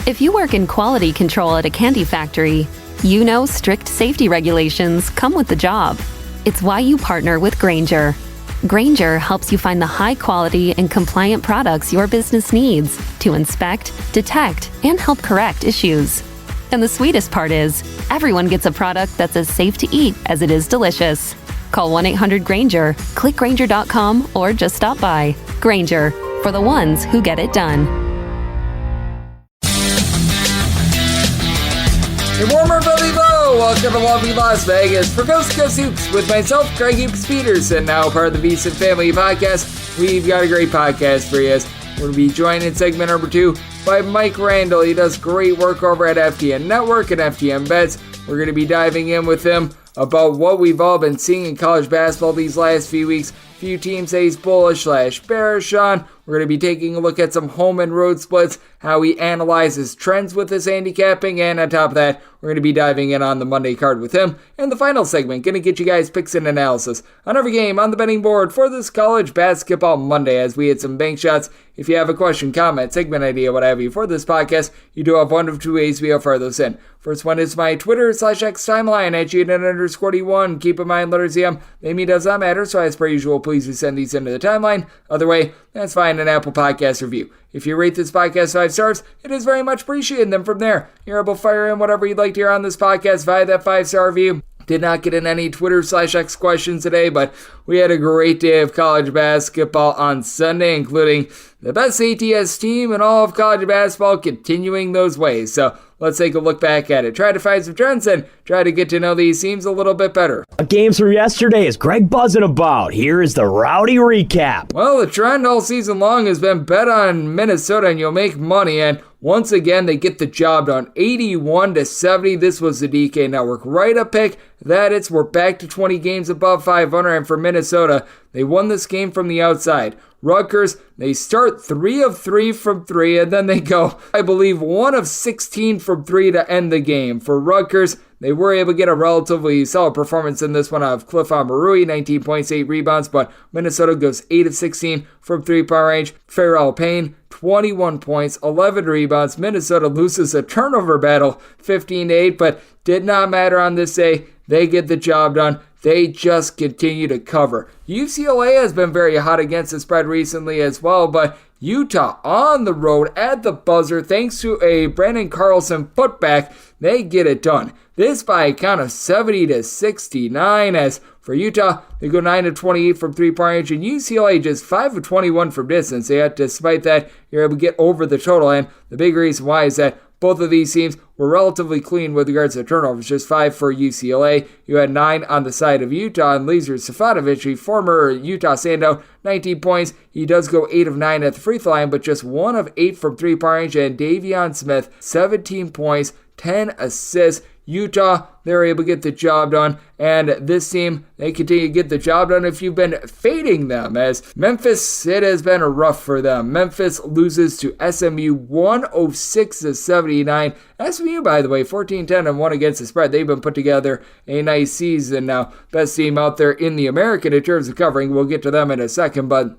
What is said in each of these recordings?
If you work in quality control at a candy factory, you know strict safety regulations come with the job. It's why you partner with Grainger. Grainger helps you find the high-quality and compliant products your business needs to inspect, detect, and help correct issues. And the sweetest part is, everyone gets a product that's as safe to eat as it is delicious. Call 1-800-GRAINGER, click Grainger.com, or just stop by. Grainger, for the ones who get it done. Your warmer belly low. Welcome to lovely Las Vegas for Coast to Coast Hoops with myself, Craig Hoops Peterson, now part of the Beeson Family Podcast. We've got a great podcast for you. We're going to be joined in segment number 2 by Mike Randle. He does great work over at FTN Network and FTN Bets. We're going to be diving in with him about what we've all been seeing in college basketball these last few weeks. Few teams say he's bullish/bearish on. We're going to be taking a look at some home and road splits, how he analyzes trends with his handicapping, and on top of that, we're going to be diving in on the Monday card with him. And the final segment, going to get you guys picks and analysis on every game on the betting board for this college basketball Monday as we hit some bank shots. If you have a question, comment, segment idea, what have you for this podcast, you do have one of two ways we fire those in. First one is my Twitter/X timeline at GNN_D1. Keep in mind, letters EM, maybe does not matter, so as per usual, please resend these into the timeline. Other way, that's fine, an Apple Podcast review. If you rate this podcast 5 stars, it is very much appreciated. And then from there, you're able to fire in whatever you'd like to hear on this podcast via that 5-star review. Did not get in any Twitter/X questions today, but we had a great day of college basketball on Sunday, including the best ATS team in all of college basketball continuing those ways. So let's take a look back at it. Try to find some trends and try to get to know these teams a little bit better. Games from yesterday is Greg buzzing about. Here is the rowdy recap. Well, the trend all season long has been bet on Minnesota and you'll make money, and once again, they get the job done. 81-70. This was the DK Network write-up pick. We're back to 20 games above 500, and for Minnesota, they won this game from the outside. Rutgers, they start 3 of 3 from 3, and then they go, I believe, 1 of 16 from 3 to end the game. For Rutgers, they were able to get a relatively solid performance in this one out of Cliff Omarui, 19 points, 8 rebounds, but Minnesota goes 8 of 16 from 3-point range. Farrell Payne, 21 points, 11 rebounds. Minnesota loses a turnover battle, 15-8, but did not matter on this day. They get the job done. They just continue to cover. UCLA has been very hot against the spread recently as well, but Utah on the road at the buzzer, thanks to a Brandon Carlson putback, they get it done. This by a count of 70-69. As for Utah, they go 9 of 28 from 3-point range, and UCLA just 5 of 21 from distance. Yet, despite that, you're able to get over the total, and the big reason why is that both of these teams were relatively clean with regards to turnovers, just 5 for UCLA. You had 9 on the side of Utah, and Lezer Stefanovic, a former Utah standout, 19 points. He does go 8 of 9 at the free throw line, but just 1 of 8 from 3-point range, and Davion Smith, 17 points, 10 assists. Utah, they're able to get the job done, and this team, they continue to get the job done if you've been fading them. As Memphis, it has been rough for them. Memphis loses to SMU 106-79. SMU, by the way, 14-10-1 against the spread. They've been put together a nice season now. Best team out there in the American in terms of covering. We'll get to them in a second, but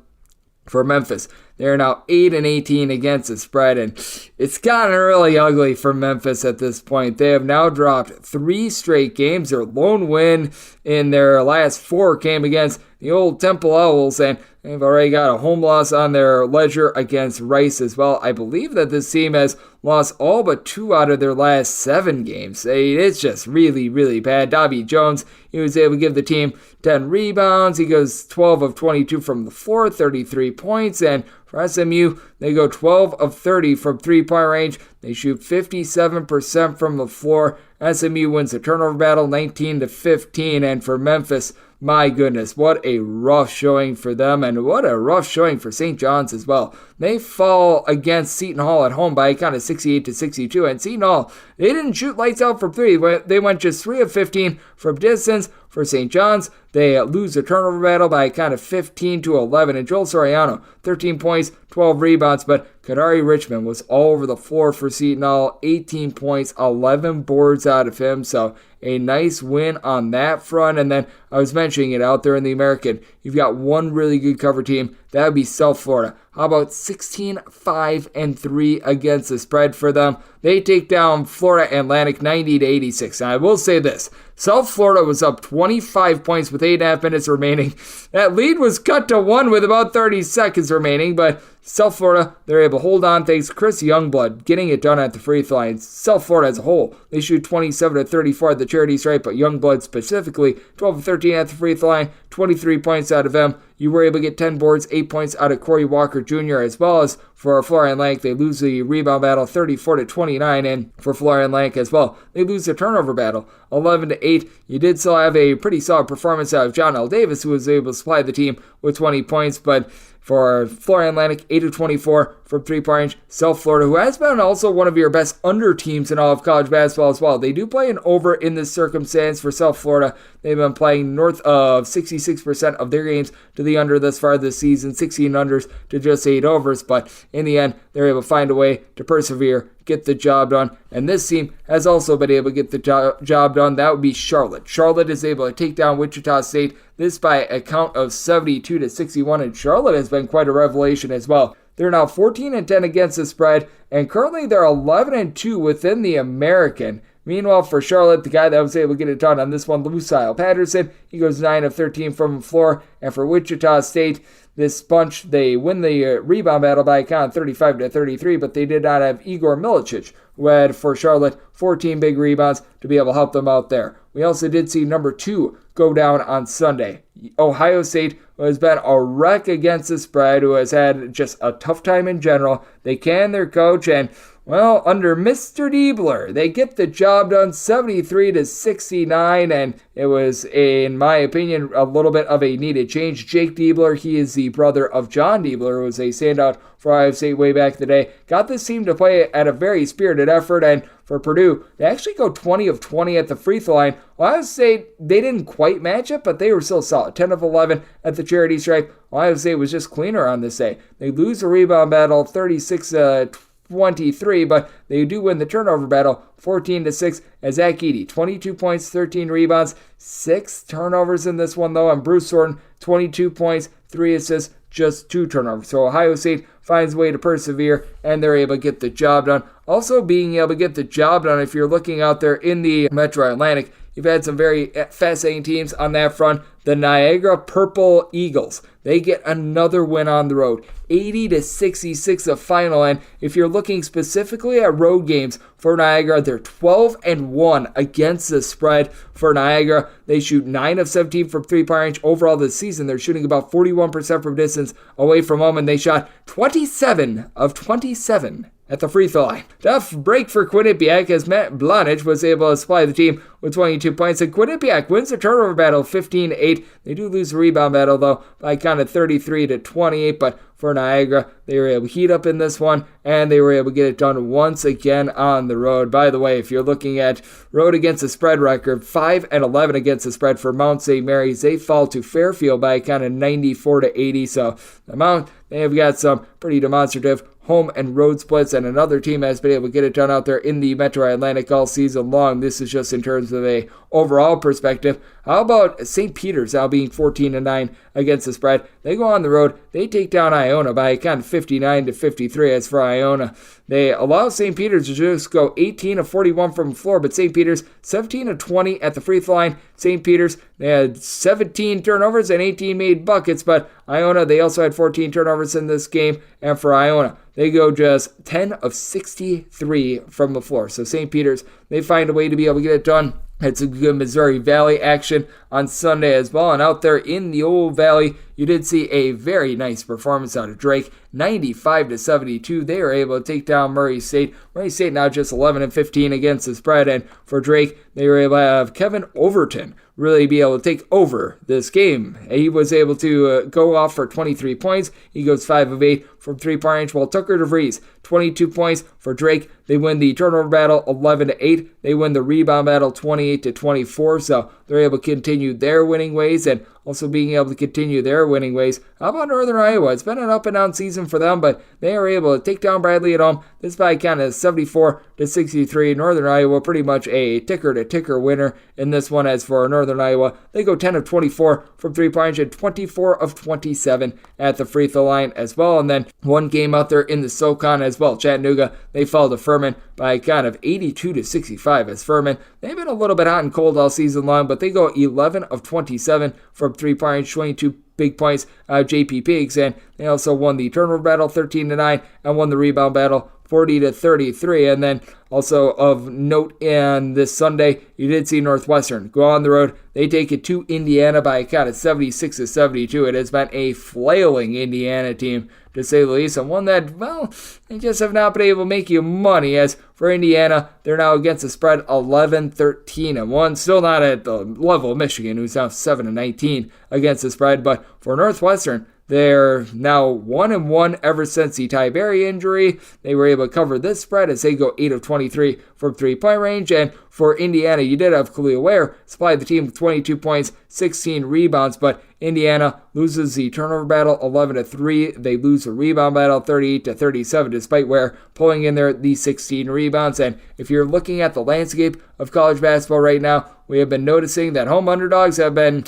for Memphis, they're now 8-18 against the spread, and it's gotten really ugly for Memphis at this point. They have now dropped 3 straight games. Their lone win in their last 4 came against the old Temple Owls, and they've already got a home loss on their ledger against Rice as well. I believe that this team has lost all but 2 out of their last 7 games. It's just really, really bad. Davy Jones, he was able to give the team 10 rebounds. He goes 12 of 22 from the floor, 33 points, and for SMU, they go 12 of 30 from 3-point range. They shoot 57% from the floor. SMU wins the turnover battle 19-15, and for Memphis, my goodness, what a rough showing for them, and what a rough showing for St. John's as well. They fall against Seton Hall at home by a count of 68-62, and Seton Hall, they didn't shoot lights out from 3. They went just 3 of 15 from distance. For St. John's, they lose the turnover battle by a count of 15-11, and Joel Soriano, 13 points, 12 rebounds, but Kadari Richmond was all over the floor for Seton Hall, 18 points, 11 boards out of him, so a nice win on that front. And then I was mentioning it out there in the American. You've got one really good cover team. That would be South Florida. How about 16-5-3 against the spread for them? They take down Florida Atlantic 90-86. Now, I will say this. South Florida was up 25 points with 8.5 minutes remaining. That lead was cut to 1 with about 30 seconds remaining, but South Florida, they're able to hold on thanks to Chris Youngblood getting it done at the free throw line. South Florida as a whole, they shoot 27-34 at the charity stripe, but Youngblood specifically, 12-13 at the free throw line, 23 points out of him. You were able to get 10 boards, 8 points out of Corey Walker Jr. as well as for Florida Atlantic. They lose the rebound battle 34-29, and for Florida Atlantic as well, they lose the turnover battle 11-8. You did still have a pretty solid performance out of John L. Davis, who was able to supply the team with 20 points, but for Florida Atlantic, 8-24 from three-point range. South Florida, who has been also one of your best under teams in all of college basketball as well. They do play an over in this circumstance for South Florida. They've been playing north of 66% of their games to the under thus far this season, 16 unders to just 8 overs, but in the end, they're able to find a way to persevere, get the job done, and this team has also been able to get the job done. That would be Charlotte. Charlotte is able to take down Wichita State, this by a count of 72-61, and Charlotte has been quite a revelation as well. They're now 14-10 against the spread, and currently they're 11-2 within the American. Meanwhile, for Charlotte, the guy that was able to get it done on this one, Lucille Patterson, he goes 9-13 from the floor. And for Wichita State, this bunch, they win the rebound battle by a count of 35-33, but they did not have Igor Milicic, who had, for Charlotte, 14 big rebounds to be able to help them out there. We also did see number 2 go down on Sunday. Ohio State, who has been a wreck against the spread, who has had just a tough time in general. They can their coach, and well, under Mr. Diebler, they get the job done 73-69, and it was, in my opinion, a little bit of a needed change. Jake Diebler, he is the brother of John Diebler, who was a standout for Ohio State way back in the day. Got this team to play at a very spirited effort, and for Purdue, they actually go 20 of 20 at the free throw line. Ohio State, they didn't quite match it, but they were still solid. 10 of 11 at the charity stripe. Ohio State was just cleaner on this day. They lose the rebound battle 36-23, but they do win the turnover battle 14-6 as Zach Edey, 22 points, 13 rebounds, 6 turnovers in this one though, and Bruce Thornton, 22 points, 3 assists, just 2 turnovers. So Ohio State finds a way to persevere, and they're able to get the job done. Also being able to get the job done, if you're looking out there in the Metro Atlantic, you've had some very fascinating teams on that front. The Niagara Purple Eagles, they get another win on the road, 80-66 the final. And if you're looking specifically at road games for Niagara, they're 12-1 against the spread for Niagara. They shoot 9 of 17 from three-point range overall this season. They're shooting about 41% from distance away from home, and they shot 27 of 27 at the free throw line. Tough break for Quinnipiac as Matt Blonich was able to supply the team with 22 points, and Quinnipiac wins the turnover battle 15-8. They do lose the rebound battle though by a count of 33-28, but for Niagara, they were able to heat up in this one, and they were able to get it done once again on the road. By the way, if you're looking at road against the spread record, 5-11 against the spread for Mount St. Mary's. They fall to Fairfield by a count of 94-80, so the Mount, they have got some pretty demonstrative home and road splits, and another team has been able to get it done out there in the Metro Atlantic all season long. This is just in terms of a overall perspective. How about St. Peter's now being 14-9 against the spread? They go on the road. They take down Iona by a count of 59-53. As for Iona, they allow St. Peter's to just go 18 of 41 from the floor, but St. Peter's 17 of 20 at the free throw line. St. Peter's, they had 17 turnovers and 18 made buckets, but Iona, they also had 14 turnovers in this game, and for Iona, they go just 10 of 63 from the floor. So St. Peter's, they find a way to be able to get it done. It's a good Missouri Valley action on Sunday as well. And out there in the Old Valley, you did see a very nice performance out of Drake. 95-72. They were able to take down Murray State. Murray State now just 11-15 against the spread. And for Drake, they were able to have Kevin Overton really be able to take over this game. He was able to go off for 23 points. He goes 5 of 8 from three-point range, while Tucker DeVries, 22 points for Drake. They win the turnover battle 11-8. They win the rebound battle 28-24. So they're able to continue their winning ways. And also being able to continue their winning ways. How about Northern Iowa? It's been an up and down season for them, but they are able to take down Bradley at home. This by count is 74-63. Northern Iowa pretty much a ticker-to-ticker winner in this one. As for Northern Iowa, they go 10 of 24 from three-point and 24 of 27 at the free throw line as well. And then one game out there in the SoCon as well. Chattanooga, they fell to Furman by a count of 82-65 as Furman. They've been a little bit hot and cold all season long, but they go 11 of 27 from three-point, 22 big points JP Pigs, and they also won the turnover battle 13-9 and won the rebound battle 40-33. And then also of note in this Sunday, you did see Northwestern go on the road. They take it to Indiana by a count of 76-72. It has been a flailing Indiana team, to say the least, and one that, well, they just have not been able to make you money. As for Indiana, they're now against the spread 11-13-1. Still not at the level of Michigan, who's now 7-19 against the spread, but for Northwestern, they're now 1-1 ever since the Tiberi injury. They were able to cover this spread as they go 8 of 23 from three-point range. And for Indiana, you did have Khalil Ware supply the team with 22 points, 16 rebounds, but Indiana loses the turnover battle 11-3. They lose the rebound battle 38-37, despite Ware pulling in there the 16 rebounds. And if you're looking at the landscape of college basketball right now, we have been noticing that home underdogs have been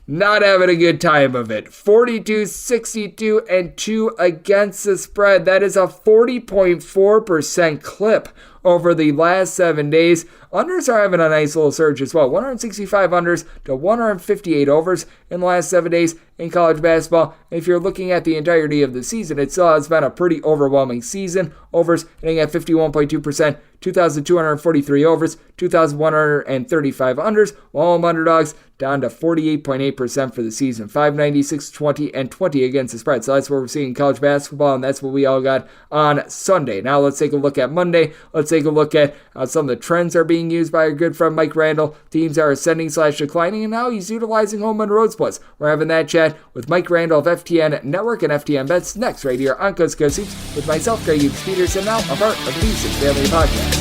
not having a good time of it. 42-62-2 against the spread. That is a 40.4% clip over the last 7 days. Unders are having a nice little surge as well. 165 unders to 158 overs in the last 7 days in college basketball. If you're looking at the entirety of the season, it still has been a pretty overwhelming season. Overs hitting at 51.2%, 2,243 overs, 2,135 unders, while home underdogs down to 48.8% for the season, 596, 20, and 20 against the spread. So that's what we're seeing in college basketball, and that's what we all got on Sunday. Now let's take a look at Monday. Let's take a look at how some of the trends are being used by our good friend Mike Randle. Teams are ascending/declining, and now he's utilizing home and road splits. We're having that chat with Mike Randle of FTN Network and FTN Bets next right here on Coast Coast Hoops with myself, Greg Hughes Peterson, now a part of the Houston Family Podcast.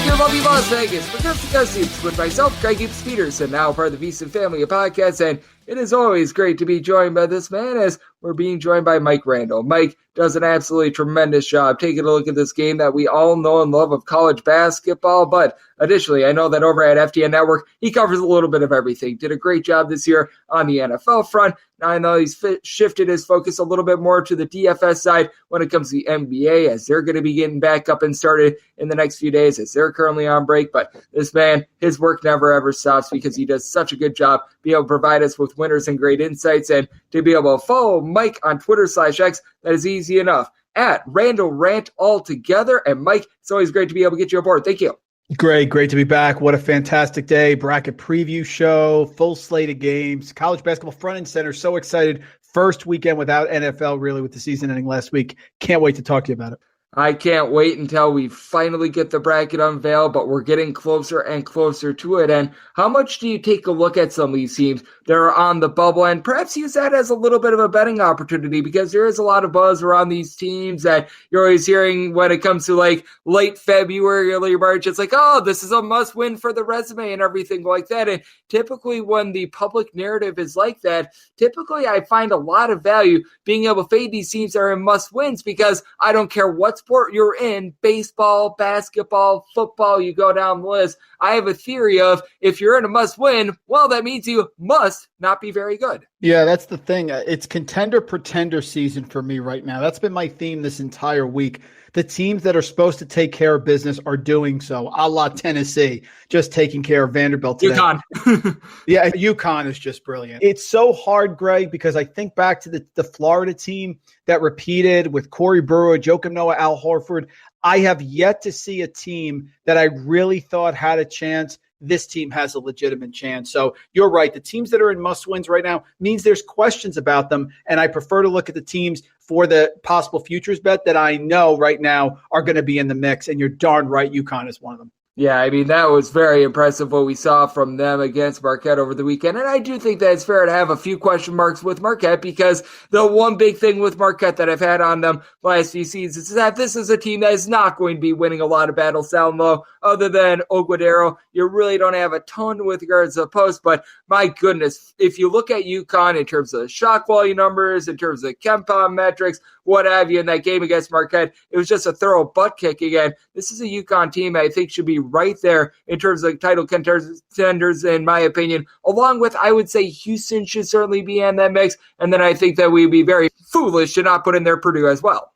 Your lovely Las Vegas for Coast to Coast Hoops with myself, Greg Hughes Peterson, now part of the Beeson Family Podcast, and it is always great to be joined by this man as we're being joined by Mike Randle. Mike does an absolutely tremendous job taking a look at this game that we all know and love of college basketball, but additionally, I know that over at FTN Network, he covers a little bit of everything. Did a great job this year on the NFL front. Now I know he's shifted his focus a little bit more to the DFS side when it comes to the NBA, as they're going to be getting back up and started in the next few days, as they're currently on break. But this man, his work never ever stops because he does such a good job being able to provide us with winners and great insights. And to be able to follow Mike on Twitter/X, that is easy enough. At Randle Rant altogether. And Mike, it's always great to be able to get you aboard. Thank you. Great to be back. What a fantastic day. Bracket preview show, full slate of games, college basketball front and center. So excited. First weekend without NFL, really, with the season ending last week. Can't wait to talk to you about it. I can't wait until we finally get the bracket unveiled, but we're getting closer and closer to it. And how much do you take a look at some of these teams that are on the bubble and perhaps use that as a little bit of a betting opportunity? Because there is a lot of buzz around these teams that you're always hearing when it comes to like late February, early March. It's like, oh, this is a must win for the resume and everything like that. And typically when the public narrative is like that, typically I find a lot of value being able to fade these teams that are in must wins, because I don't care what sport you're in, baseball, basketball, football, you go down the list. I have a theory of if you're in a must win, well, that means you must not be very good. Yeah, that's the thing. It's contender pretender season for me right now. That's been my theme this entire week. The teams that are supposed to take care of business are doing so, a la Tennessee, just taking care of Vanderbilt today. UConn. Yeah, UConn is just brilliant. It's so hard, Greg, because I think back to the Florida team that repeated with Corey Brewer, Joakim Noah, Al Horford. I have yet to see a team that I really thought had a chance. This team has a legitimate chance. So you're right. The teams that are in must-wins right now means there's questions about them, and I prefer to look at the teams for the possible futures bet that I know right now are going to be in the mix, and you're darn right UConn is one of them. Yeah, I mean, that was very impressive what we saw from them against Marquette over the weekend. And I do think that it's fair to have a few question marks with Marquette, because the one big thing with Marquette that I've had on them last few seasons is that this is a team that is not going to be winning a lot of battles down low. Other than Oguadero, you really don't have a ton with regards to the post. But my goodness, if you look at UConn in terms of shot quality numbers, in terms of KenPom metrics, what have you, in that game against Marquette, it was just a thorough butt kick again. This is a UConn team I think should be right there in terms of title contenders, in my opinion, along with, I would say, Houston should certainly be in that mix. And then I think that we'd be very foolish to not put in there Purdue as well.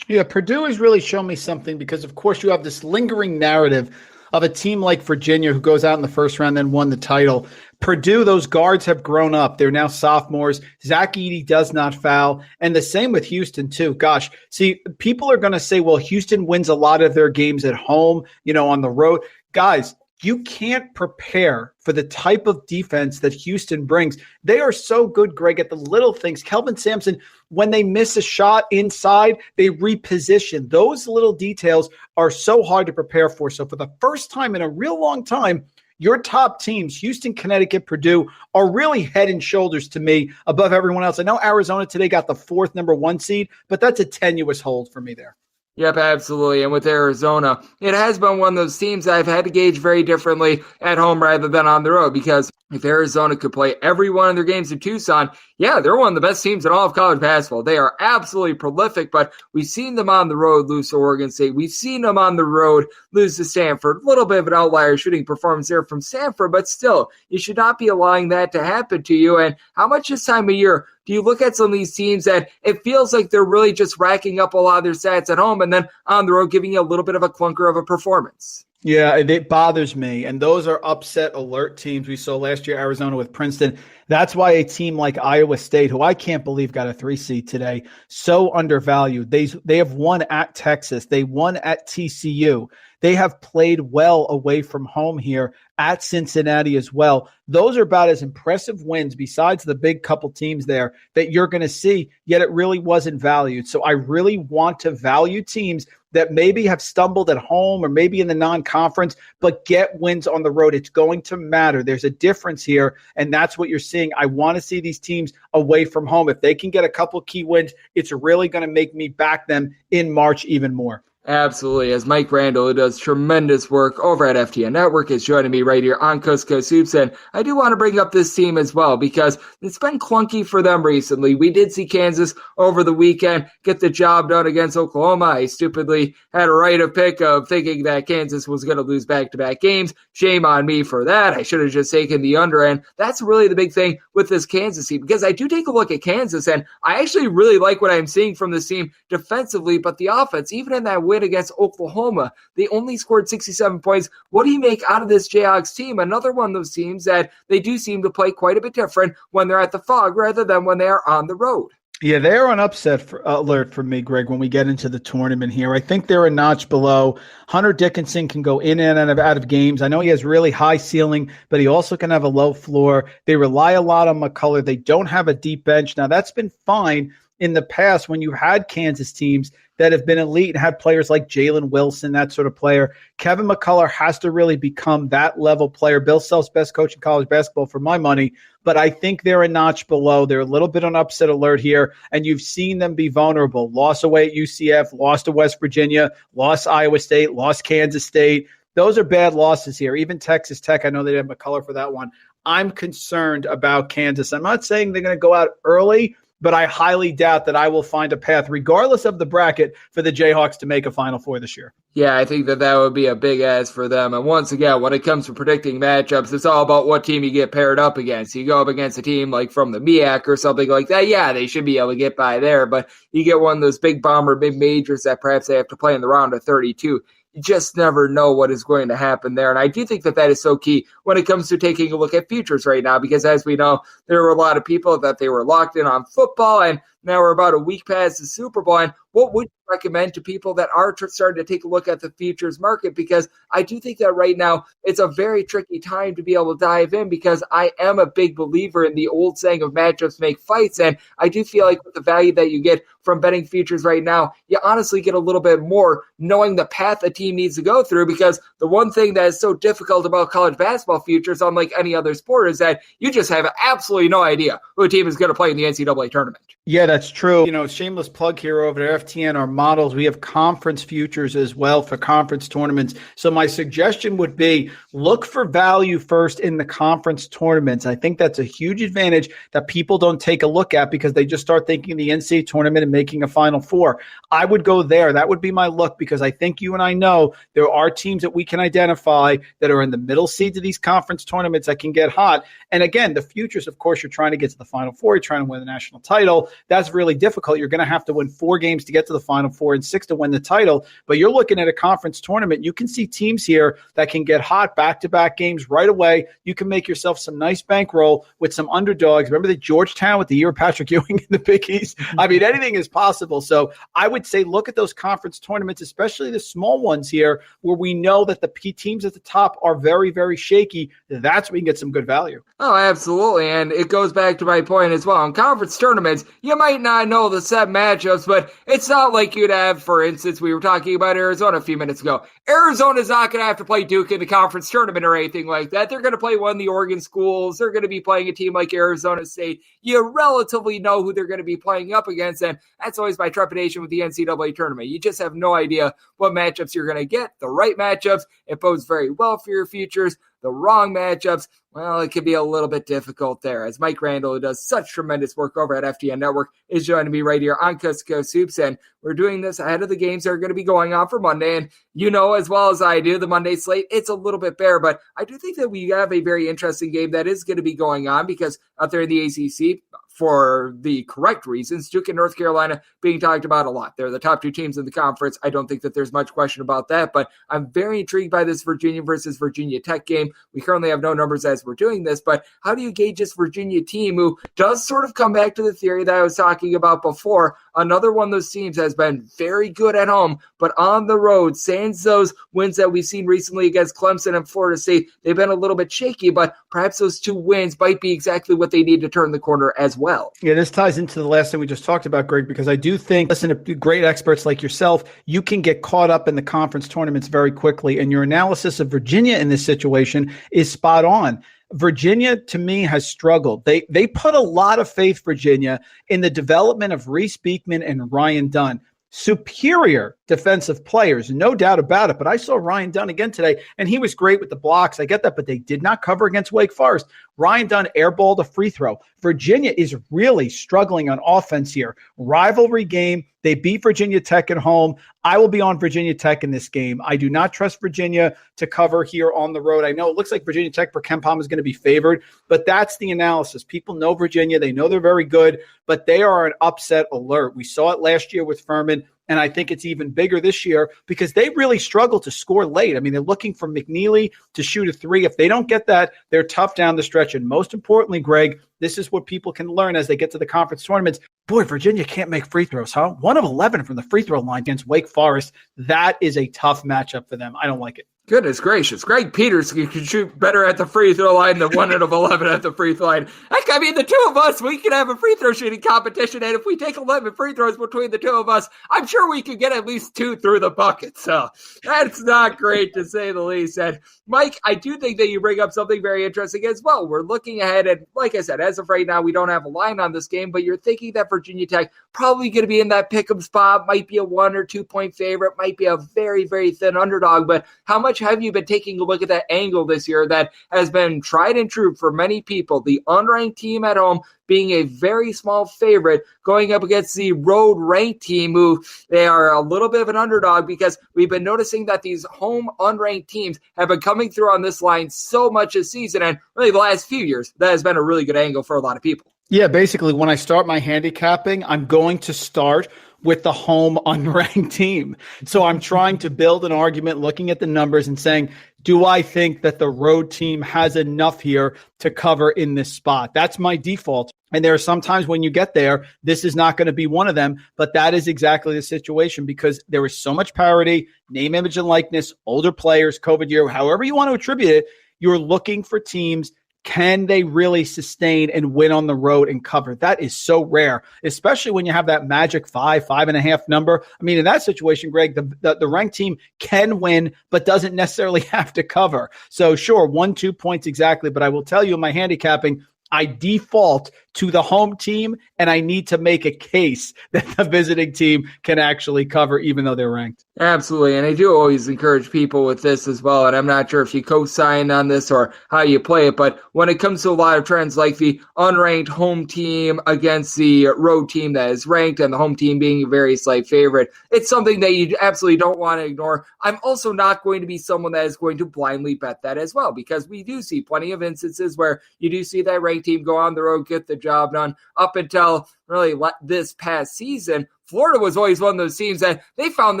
Yeah, Purdue has really shown me something, because, of course, you have this lingering narrative of a team like Virginia who goes out in the first round and won the title. Purdue, those guards have grown up. They're now sophomores. Zach Edey does not foul. And the same with Houston, too. Gosh, see, people are going to say, well, Houston wins a lot of their games at home, on the road. Guys, you can't prepare for the type of defense that Houston brings. They are so good, Greg, at the little things. Kelvin Sampson, when they miss a shot inside, they reposition. Those little details are so hard to prepare for. So for the first time in a real long time, your top teams, Houston, Connecticut, Purdue, are really head and shoulders to me above everyone else. I know Arizona today got the 4th number 1 seed, but that's a tenuous hold for me there. Yep, absolutely. And with Arizona, it has been one of those teams I've had to gauge very differently at home rather than on the road, because if Arizona could play every one of their games in Tucson, yeah, they're one of the best teams in all of college basketball. They are absolutely prolific, but we've seen them on the road lose to Oregon State. We've seen them on the road lose to Stanford. A little bit of an outlier shooting performance there from Stanford, but still, you should not be allowing that to happen to you. And how much this time of year do you look at some of these teams that it feels like they're really just racking up a lot of their stats at home and then on the road giving you a little bit of a clunker of a performance? Yeah, it bothers me. And those are upset alert teams. We saw last year Arizona with Princeton. That's why a team like Iowa State, who I can't believe got a 3 seed today, so undervalued. They have won at Texas. They won at TCU. They have played well away from home here at Cincinnati as well. Those are about as impressive wins besides the big couple teams there that you're going to see, yet it really wasn't valued. So I really want to value teams that maybe have stumbled at home or maybe in the non-conference, but get wins on the road. It's going to matter. There's a difference here, and that's what you're seeing. I want to see these teams away from home. If they can get a couple key wins, it's really going to make me back them in March even more. Absolutely. As Mike Randle, who does tremendous work over at FTN Network, is joining me right here on Coast to Coast Hoops. And I do want to bring up this team as well, because it's been clunky for them recently. We did see Kansas over the weekend get the job done against Oklahoma. I stupidly had a right of pick of thinking that Kansas was going to lose back-to-back games. Shame on me for that. I should have just taken the under. And that's really the big thing with this Kansas team, because I do take a look at Kansas, and I actually really like what I'm seeing from this team defensively, but the offense, even in that win against Oklahoma, they only scored 67 points. What do you make out of this Jayhawks team? Another one of those teams that they do seem to play quite a bit different when they're at the Fog rather than when they are on the road. Yeah, they're on upset alert for me, Greg, when we get into the tournament here. I think they're a notch below. Hunter Dickinson can go in and out of games. I know he has really high ceiling, but he also can have a low floor. They rely a lot on McCullough. They don't have a deep bench. Now, that's been fine in the past when you had Kansas teams that have been elite and had players like Jalen Wilson, that sort of player. Kevin McCullough has to really become that level player. Bill Self's best coach in college basketball for my money, but I think they're a notch below. They're a little bit on upset alert here, and you've seen them be vulnerable. Loss away at UCF, lost to West Virginia, lost Iowa State, lost Kansas State. Those are bad losses here. Even Texas Tech, I know they didn't have McCullough for that one. I'm concerned about Kansas. I'm not saying they're going to go out early, but I highly doubt that I will find a path, regardless of the bracket, for the Jayhawks to make a Final Four this year. Yeah, I think that would be a big ask for them. And once again, when it comes to predicting matchups, it's all about what team you get paired up against. You go up against a team like from the MEAC or something like that, yeah, they should be able to get by there. But you get one of those big bomber, big majors that perhaps they have to play in the round of 32. You just never know what is going to happen there. And I do think that is so key when it comes to taking a look at futures right now, because as we know, there were a lot of people that they were locked in on football, and now we're about a week past the Super Bowl. And what would you recommend to people that are starting to take a look at the futures market? Because I do think that right now it's a very tricky time to be able to dive in, because I am a big believer in the old saying of matchups make fights. And I do feel like with the value that you get from betting futures right now, you honestly get a little bit more knowing the path a team needs to go through. Because the one thing that is so difficult about college basketball futures, unlike any other sport, is that you just have absolutely no idea who a team is going to play in the NCAA tournament. Yeah, that's true. Shameless plug here over at FTN, our models. We have conference futures as well for conference tournaments. So my suggestion would be look for value first in the conference tournaments. I think that's a huge advantage that people don't take a look at because they just start thinking the NCAA tournament and making a Final Four. I would go there. That would be my look, because I think you and I know there are teams that we can identify that are in the middle seeds of these conference tournaments that can get hot. And again, the futures, of course, you're trying to get to the Final Four. You're trying to win the national title. That's really difficult. You're going to have to win 4 games to get to the Final Four and 6 to win the title. But you're looking at a conference tournament. You can see teams here that can get hot back-to-back games right away. You can make yourself some nice bankroll with some underdogs. Remember the Georgetown with the year of Patrick Ewing in the Big East? I mean, anything is possible. So I would say look at those conference tournaments, especially the small ones here, where we know that the teams at the top are very, very shaky. That's where we can get some good value. Oh, absolutely. And it goes back to my point as well. In conference tournaments, you might not know the set matchups, but it's not like you'd have, for instance, we were talking about Arizona a few minutes ago. Arizona's not going to have to play Duke in the conference tournament or anything like that. They're going to play one of the Oregon schools. They're going to be playing a team like Arizona State. You relatively know who they're going to be playing up against, and that's always my trepidation with the NCAA tournament. You just have no idea what matchups you're going to get. The right matchups, it bodes very well for your futures. The wrong matchups, well, it can be a little bit difficult there. As Mike Randle, who does such tremendous work over at FTN Network, is joining me right here on Coast to Coast Hoops. And we're doing this ahead of the games that are going to be going on for Monday. And you know as well as I do, the Monday slate, it's a little bit bare. But I do think that we have a very interesting game that is going to be going on, because out there in the ACC, for the correct reasons, Duke and North Carolina being talked about a lot. They're the top 2 teams in the conference. I don't think that there's much question about that, but I'm very intrigued by this Virginia versus Virginia Tech game. We currently have no numbers as we're doing this, but how do you gauge this Virginia team, who does sort of come back to the theory that I was talking about before? Another one of those teams has been very good at home, but on the road, sans those wins that we've seen recently against Clemson and Florida State, they've been a little bit shaky, but perhaps those 2 wins might be exactly what they need to turn the corner as well. Yeah, this ties into the last thing we just talked about, Greg, because I do think, listen to great experts like yourself, you can get caught up in the conference tournaments very quickly, and your analysis of Virginia in this situation is spot on. Virginia, to me, has struggled. They put a lot of faith, Virginia, in the development of Reese Beekman and Ryan Dunn. Superior defensive players, no doubt about it. But I saw Ryan Dunn again today, and he was great with the blocks. I get that, but they did not cover against Wake Forest. Ryan Dunn airballed a free throw. Virginia is really struggling on offense here. Rivalry game. They beat Virginia Tech at home. I will be on Virginia Tech in this game. I do not trust Virginia to cover here on the road. I know it looks like Virginia Tech for KenPom is going to be favored, but that's the analysis. People know Virginia. They know they're very good, but they are an upset alert. We saw it last year with Furman, and I think it's even bigger this year because they really struggle to score late. I mean, they're looking for McNeely to shoot a 3. If they don't get that, they're tough down the stretch. And most importantly, Greg, this is what people can learn as they get to the conference tournaments. Boy, Virginia can't make free throws, huh? 1 of 11 from the free throw line against Wake Forest. That is a tough matchup for them. I don't like it. Goodness gracious. Greg Peters can shoot better at the free throw line than 1 out of 11 at the free throw line. Heck, I mean, the 2 of us, we can have a free throw shooting competition, and if we take 11 free throws between the 2 of us, I'm sure we could get at least 2 through the bucket. So that's not great, to say the least. And Mike, I do think that you bring up something very interesting as well. We're looking ahead, and like I said, as of right now, we don't have a line on this game, but you're thinking that Virginia Tech probably going to be in that pick'em spot, might be a 1 or 2 point favorite, might be a very, very thin underdog, but how much have you been taking a look at that angle this year that has been tried and true for many people? The unranked team at home being a very small favorite going up against the road ranked team, who they are a little bit of an underdog, because we've been noticing that these home unranked teams have been coming through on this line so much this season, and really the last few years, that has been a really good angle for a lot of people. Yeah, basically, when I start my handicapping, I'm going to start with the home unranked team. So I'm trying to build an argument, looking at the numbers and saying, do I think that the road team has enough here to cover in this spot? That's my default. And there are some times when you get there, this is not going to be one of them, but that is exactly the situation because there is so much parity, name, image, and likeness, older players, COVID year, however you want to attribute it, you're looking for teams. Can they really sustain and win on the road and cover? That is so rare, especially when you have that magic 5.5 number. I mean, in that situation, Greg, the ranked team can win, but doesn't necessarily have to cover. So sure, 1-2 points exactly, but I will tell you in my handicapping, I default to the home team, and I need to make a case that the visiting team can actually cover, even though they're ranked. Absolutely, and I do always encourage people with this as well, and I'm not sure if you co-sign on this or how you play it, but when it comes to a lot of trends like the unranked home team against the road team that is ranked and the home team being a very slight favorite, it's something that you absolutely don't want to ignore. I'm also not going to be someone that is going to blindly bet that as well, because we do see plenty of instances where you do see that ranked team go on the road, get the job done. Up until really this past season, Florida was always one of those teams that they found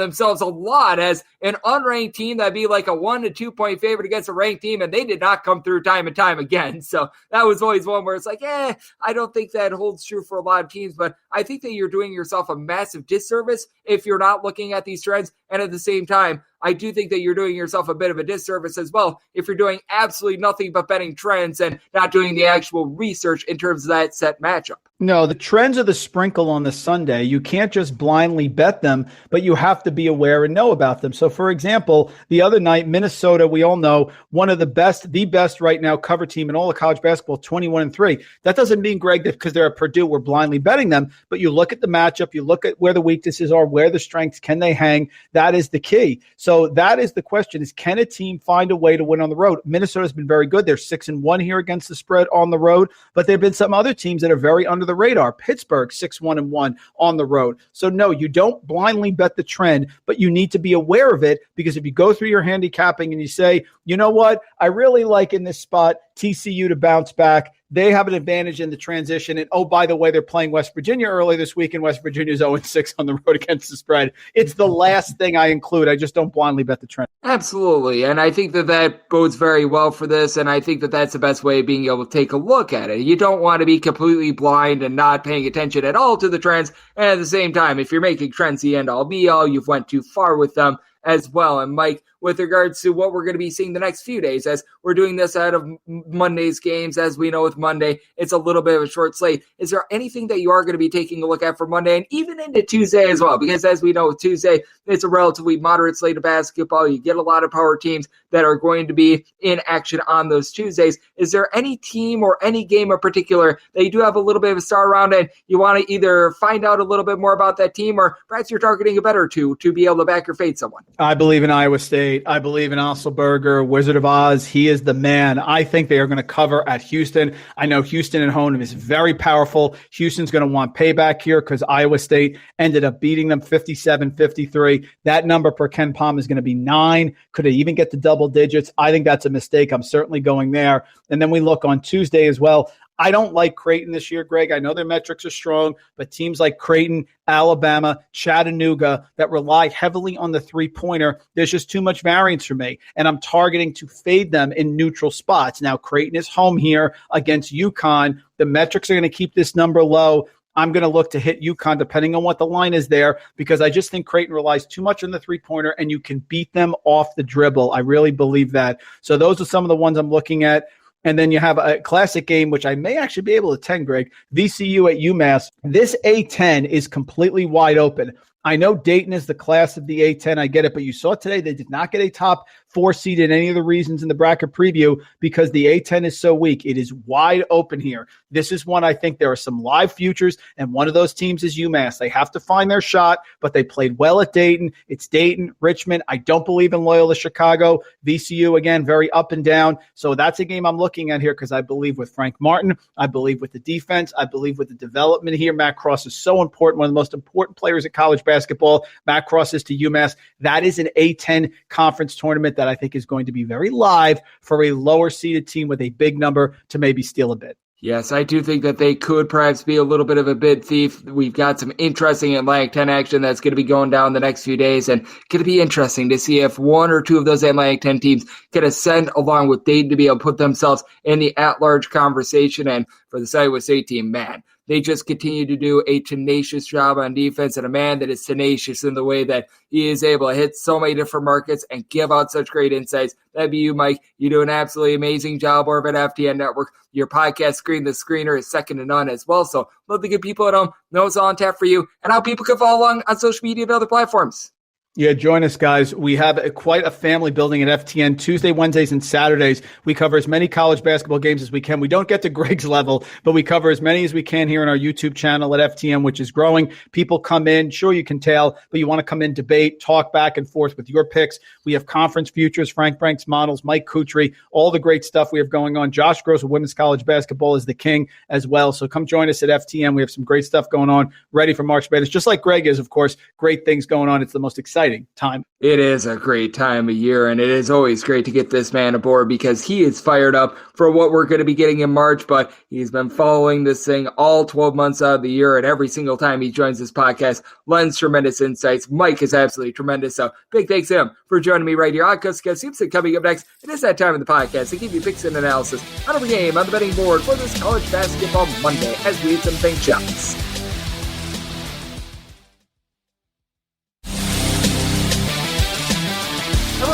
themselves a lot as an unranked team that'd be like a 1 to 2 point favorite against a ranked team, and they did not come through time and time again. So that was always one where it's like, I don't think that holds true for a lot of teams, but I think that you're doing yourself a massive disservice if you're not looking at these trends. And at the same time, I do think that you're doing yourself a bit of a disservice as well if you're doing absolutely nothing but betting trends and not doing the actual research in terms of that set matchup. No, the trends are the sprinkle on the Sunday. You can't just blindly bet them, but you have to be aware and know about them. So, for example, the other night, Minnesota, we all know, one of the best right now cover team in all of college basketball, 21-3. That doesn't mean, Greg, that because they're at Purdue, we're blindly betting them, but you look at the matchup, you look at where the weaknesses are, where the strengths, can they hang? That is the key. So that is the question, is can a team find a way to win on the road? Minnesota's been very good. They're 6-1 here against the spread on the road, but there have been some other teams that are very under the radar. Pittsburgh 6-1 on the road. So no, you don't blindly bet the trend, but you need to be aware of it, because if you go through your handicapping and you say, you know what, I really like in this spot TCU to bounce back. They have an advantage in the transition. And, oh, by the way, they're playing West Virginia early this week, and West Virginia's 0-6 on the road against the spread. It's the last thing I include. I just don't blindly bet the trend. Absolutely. And I think that bodes very well for this. And I think that that's the best way of being able to take a look at it. You don't want to be completely blind and not paying attention at all to the trends. And at the same time, if you're making trends the end all be all, you've went too far with them as well. And Mike, with regards to what we're going to be seeing the next few days, as we're doing this out of Monday's games, as we know with Monday, it's a little bit of a short slate. Is there anything that you are going to be taking a look at for Monday and even into Tuesday as well? Because as we know with Tuesday, it's a relatively moderate slate of basketball. You get a lot of power teams that are going to be in action on those Tuesdays. Is there any team or any game in particular that you do have a little bit of a star around and you want to either find out a little bit more about that team, or perhaps you're targeting a bet or two to be able to back or fade someone? I believe in Iowa State. I believe in Osselberger, Wizard of Oz. He is the man. I think they are going to cover at Houston. I know Houston at home is very powerful. Houston's going to want payback here because Iowa State ended up beating them 57-53. That number per Ken Pom is going to be 9. Could they even get to double digits? I think that's a mistake. I'm certainly going there. And then we look on Tuesday as well. I don't like Creighton this year, Greg. I know their metrics are strong, but teams like Creighton, Alabama, Chattanooga that rely heavily on the three-pointer, there's just too much variance for me, and I'm targeting to fade them in neutral spots. Now, Creighton is home here against UConn. The metrics are going to keep this number low. I'm going to look to hit UConn depending on what the line is there, because I just think Creighton relies too much on the three-pointer, and you can beat them off the dribble. I really believe that. So those are some of the ones I'm looking at. And then you have a classic game, which I may actually be able to attend, Greg, VCU at UMass. This A10 is completely wide open. I know Dayton is the class of the A10. I get it. But you saw today they did not get a top 4 seed in any of the reasons in the bracket preview because the A10 is so weak. It is wide open here. This is one I think there are some live futures, and one of those teams is UMass. They have to find their shot, but they played well at Dayton. It's Dayton, Richmond. I don't believe in Loyola Chicago. VCU, again, very up and down. So that's a game I'm looking at here because I believe with Frank Martin. I believe with the defense. I believe with the development here. Matt Cross is so important, one of the most important players at college basketball. Matt Cross is to UMass. That is an A10 conference tournament that I think is going to be very live for a lower seeded team with a big number to maybe steal a bit. Yes, I do think that they could perhaps be a little bit of a bid thief. We've got some interesting Atlantic 10 action that's going to be going down the next few days, and going to be interesting to see if one or two of those Atlantic 10 teams can ascend along with Dayton to be able to put themselves in the at-large conversation. And for the Iowa State team, man, they just continue to do a tenacious job on defense, and a man that is tenacious in the way that he is able to hit so many different markets and give out such great insights. That'd be you, Mike. You do an absolutely amazing job over at FTN Network. Your podcast Screen the Screener is second to none as well. So love to get people at home know what's all on tap for you and how people can follow along on social media and other platforms. Yeah, join us, guys. We have quite a family building at FTN. Tuesday, Wednesdays, and Saturdays, we cover as many college basketball games as we can. We don't get to Greg's level, but we cover as many as we can here on our YouTube channel at FTN, which is growing. People come in. Sure, you can tell, but you want to come in, debate, talk back and forth with your picks. We have conference futures, Frank Branks models, Mike Kutry, all the great stuff we have going on. Josh Gross with women's college basketball is the king as well. So come join us at FTN. We have some great stuff going on, ready for March Madness, just like Greg is, of course. Great things going on. It's the most exciting time. It is a great time of year, and it is always great to get this man aboard because he is fired up for what we're going to be getting in March, but he's been following this thing all 12 months out of the year, and every single time he joins this podcast, lends tremendous insights. Mike is absolutely tremendous, so big thanks to him for joining me right here on Coast Simpson. Coming up next, it is that time of the podcast to give you picks and analysis on every game on the betting board for this college basketball Monday as we hit some bank shots.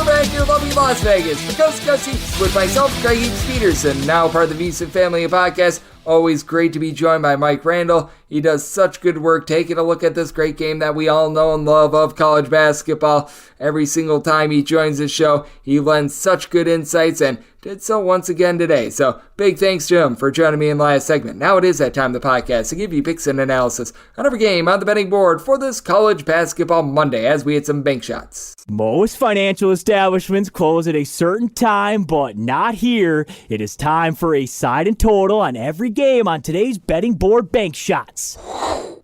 Back here in lovely Las Vegas for Coast to Coast Heaps with myself, Greg Heaps Peterson, now part of the VSiN family of podcasts. Always great to be joined by Mike Randle. He does such good work taking a look at this great game that we all know and love of college basketball. Every single time he joins the show, he lends such good insights and did so once again today. So big thanks to him for joining me in the last segment. Now it is that time of the podcast to give you picks and analysis on every game on the betting board for this college basketball Monday as we hit some bank shots. Most financial establishments close at a certain time, but not here. It is time for a side and total on every game on today's betting board bank shots.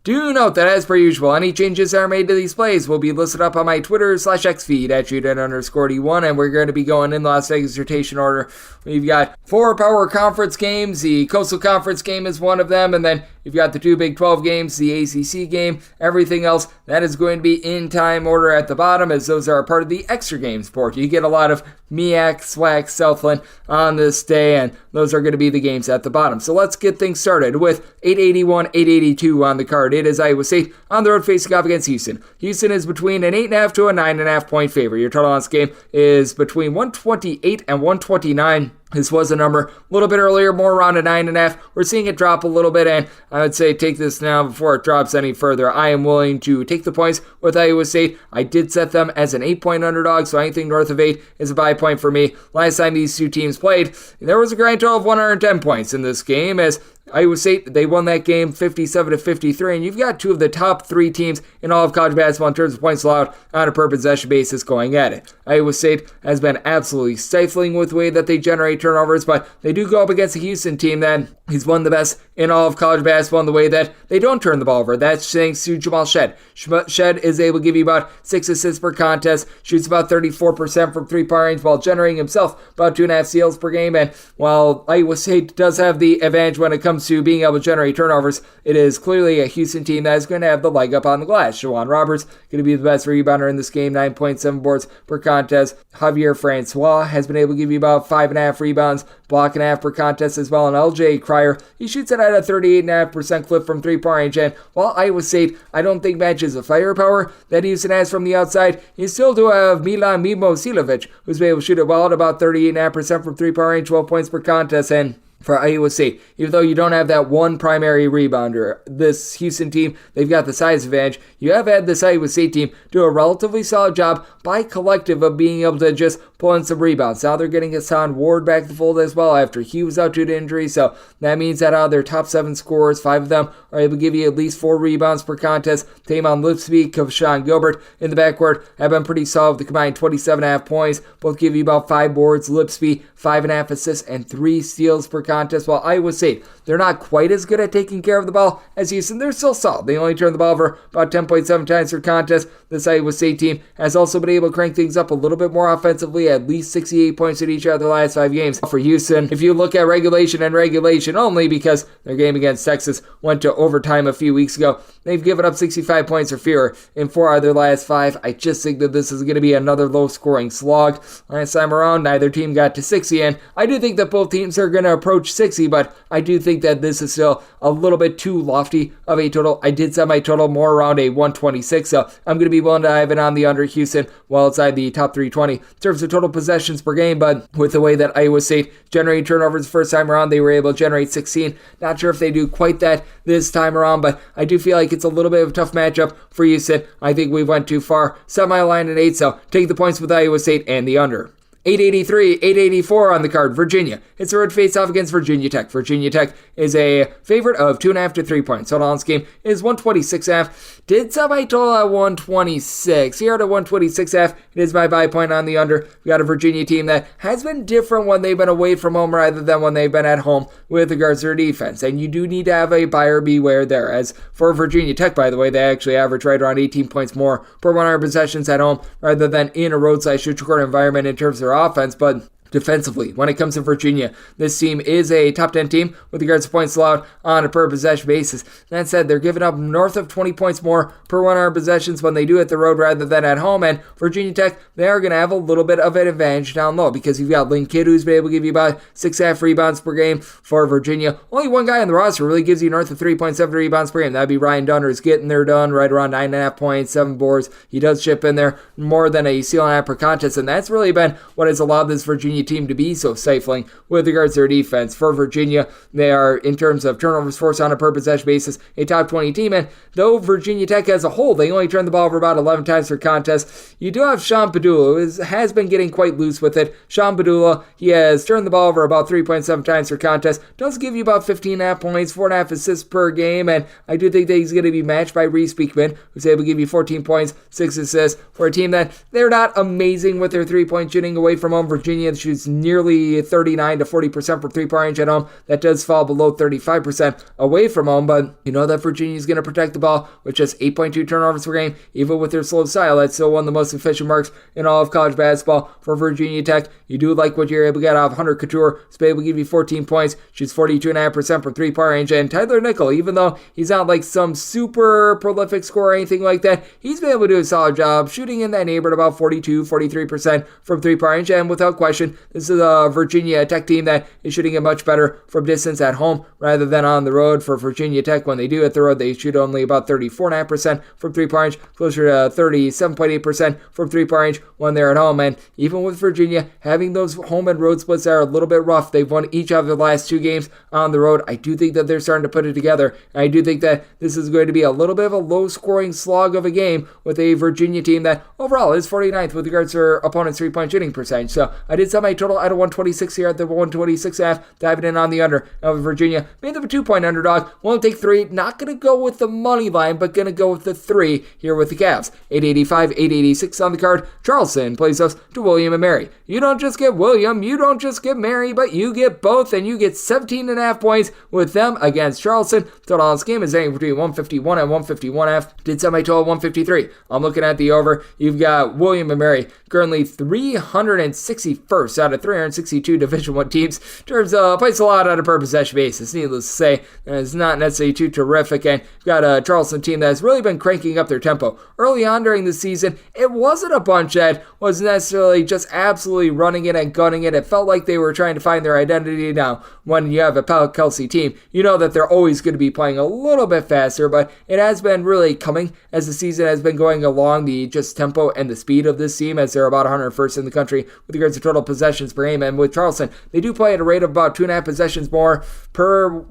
Do note that as per usual, any changes that are made to these plays will be listed up on my Twitter/X feed at @UDEN_D1, and we're going to be going in Las Vegas rotation order. We've got 4 power conference games. The Coastal Conference game is one of them, and then you've got the 2 Big 12 games, the ACC game. Everything else, that is going to be in time order at the bottom, as those are a part of the extra games port. You get a lot of MEAC, SWAC, Southland on this day, and those are going to be the games at the bottom. So let's get things started with 881, 882 on the card. It is Iowa State on the road facing off against Houston. Houston is between an 8.5 to a 9.5 point favorite. Your total on this game is between 128 and 129. This was a number a little bit earlier, more around a 9.5. We're seeing it drop a little bit, and I would say take this now before it drops any further. I am willing to take the points with Iowa State. I did set them as an 8-point underdog, so anything north of 8 is a buy point for me. Last time these two teams played, there was a grand total of 110 points in this game, as Iowa State, they won that game 57-53, and you've got 2 of the top 3 teams in all of college basketball in terms of points allowed on a per possession basis going at it. Iowa State has been absolutely stifling with the way that they generate turnovers, but they do go up against a Houston team that is one of the best in all of college basketball in the way that they don't turn the ball over. That's thanks to Jamal Shead. Shead is able to give you about 6 assists per contest, shoots about 34% from 3-point range while generating himself about 2.5 steals per game, and while Iowa State does have the advantage when it comes to being able to generate turnovers, it is clearly a Houston team that is going to have the leg up on the glass. Shawan Roberts going to be the best rebounder in this game, 9.7 boards per contest. Javier Francois has been able to give you about 5.5 rebounds, block and a half per contest as well. And LJ Cryer, he shoots it at a 38.5% clip from 3-point range. And while Iowa State, I don't think matches the firepower that Houston has from the outside, you still do have Milan Mimo Silovic, who's been able to shoot it well at about 38.5% from 3-point range, 12 points per contest. And for Iowa State, even though you don't have that one primary rebounder, this Houston team, they've got the size advantage. You have had this Iowa State team do a relatively solid job by collective of being able to just pull in some rebounds. Now they're getting Hassan Ward back to the fold as well after he was out due to injury, so that means that out of their top 7 scorers, 5 of them are able to give you at least 4 rebounds per contest. Taymon Lipsby, Kavshan Gilbert in the backcourt have been pretty solid with the combined 27.5 points. Both give you about 5 boards. Lipsby, 5.5 assists and 3 steals per contest, while Iowa State, they're not quite as good at taking care of the ball as Houston. They're still solid. They only turn the ball over about 10.7 times per contest. This Iowa State team has also been able to crank things up a little bit more offensively, at least 68 points in each of their last 5 games. For Houston, if you look at regulation and regulation only, because their game against Texas went to overtime a few weeks ago, they've given up 65 points or fewer in 4 out of their last 5. I just think that this is going to be another low-scoring slog. Last time around, neither team got to 60, and I do think that both teams are going to approach 60, but I do think that this is still a little bit too lofty of a total. I did set my total more around a 126, so I'm going to be willing to dive in on the under Houston well outside the top 320 in terms of total possessions per game, but with the way that Iowa State generated turnovers the first time around, they were able to generate 16. Not sure if they do quite that this time around, but I do feel like it's a little bit of a tough matchup for Houston. I think we went too far. Set my line at 8, so take the points with Iowa State and the under. 883, 884 on the card. Virginia. It's a road face-off against Virginia Tech. Virginia Tech is a favorite of 2.5 to 3 points. Total on this game is 126.5. Did set my total at 126. Here at a 126.5, it is my buy point on the under. We got a Virginia team that has been different when they've been away from home rather than when they've been at home with regards to their defense. And you do need to have a buyer beware there. As for Virginia Tech, by the way, they actually average right around 18 points more per 100 possessions at home rather than in a roadside shoot-to-court environment in terms of their offense, but defensively, when it comes to Virginia, this team is a top 10 team with regards to points allowed on a per possession basis. That said, they're giving up north of 20 points more per 100 possessions when they do hit the road rather than at home, and Virginia Tech, they are going to have a little bit of an advantage down low because you've got Lynn Kidd, who's been able to give you about 6.5 rebounds per game for Virginia. Only one guy on the roster really gives you north of 3.7 rebounds per game. That'd be Ryan Dunner, who's getting there done right around 9.5 points, 7 boards. He does chip in there more than a steal and a half per contest, and that's really been what has allowed this Virginia team to be so stifling with regards to their defense. For Virginia, they are, in terms of turnovers forced on a per possession basis, a top 20 team, and though Virginia Tech as a whole, they only turn the ball over about 11 times per contest, you do have Sean Padula, who has been getting quite loose with it. Sean Padula, he has turned the ball over about 3.7 times per contest, does give you about 15.5 points, 4.5 assists per game, and I do think that he's going to be matched by Reese Beekman, who's able to give you 14 points, 6 assists, for a team that they're not amazing with their three-point shooting away from home. Virginia shoots nearly 39 to 40% from three-point range at home. That does fall below 35% away from home, but you know that Virginia is going to protect the ball with just 8.2 turnovers per game, even with their slow style. That's still one of the most efficient marks in all of college basketball for Virginia Tech. You do like what you're able to get out of Hunter Couture, who's able to give you 14 points, shoots 42.5% from three-point range, and Tyler Nickel, even though he's not like some super prolific scorer or anything like that, he's been able to do a solid job shooting in that neighborhood about 42-43% from three-point range, and without question, this is a Virginia Tech team that is shooting it much better from distance at home rather than on the road. For Virginia Tech, when they do hit the road, they shoot only about 34.5% from three-point range, closer to 37.8% from three-point range when they're at home. And even with Virginia having those home and road splits that are a little bit rough, they've won each of their last 2 games on the road. I do think that they're starting to put it together. And I do think that this is going to be a little bit of a low-scoring slog of a game with a Virginia team that overall is 49th with regards to their opponent's three-point shooting percentage. So I did set my total at a 126 here at the 126.5, diving in on the under of Virginia. Made them a 2-point underdog. Won't take 3. Not going to go with the money line, but going to go with the 3 here with the Cavs. 885, 886 on the card. Charleston plays us to William and Mary. You don't just get William, you don't just get Mary, but you get both, and you get 17.5 points with them against Charleston. Total on this game is anywhere between 151 and 151.5. Did set my total 153. I'm looking at the over. You've got William and Mary currently 361st out of 362 Division I teams in terms of points allowed on a per possession basis. Needless to say, it's not necessarily too terrific, and you've got a Charleston team that has really been cranking up their tempo. Early on during the season, it wasn't a bunch that was necessarily just absolutely running it and gunning it. It felt like they were trying to find their identity. Now, when you have a Pal Kelsey team, you know that they're always going to be playing a little bit faster, but it has been really coming as the season has been going along, the just tempo and the speed of this team, as they're about 101st in the country with regards to total possessions per game. And with Charleston, they do play at a rate of about 2.5 possessions more per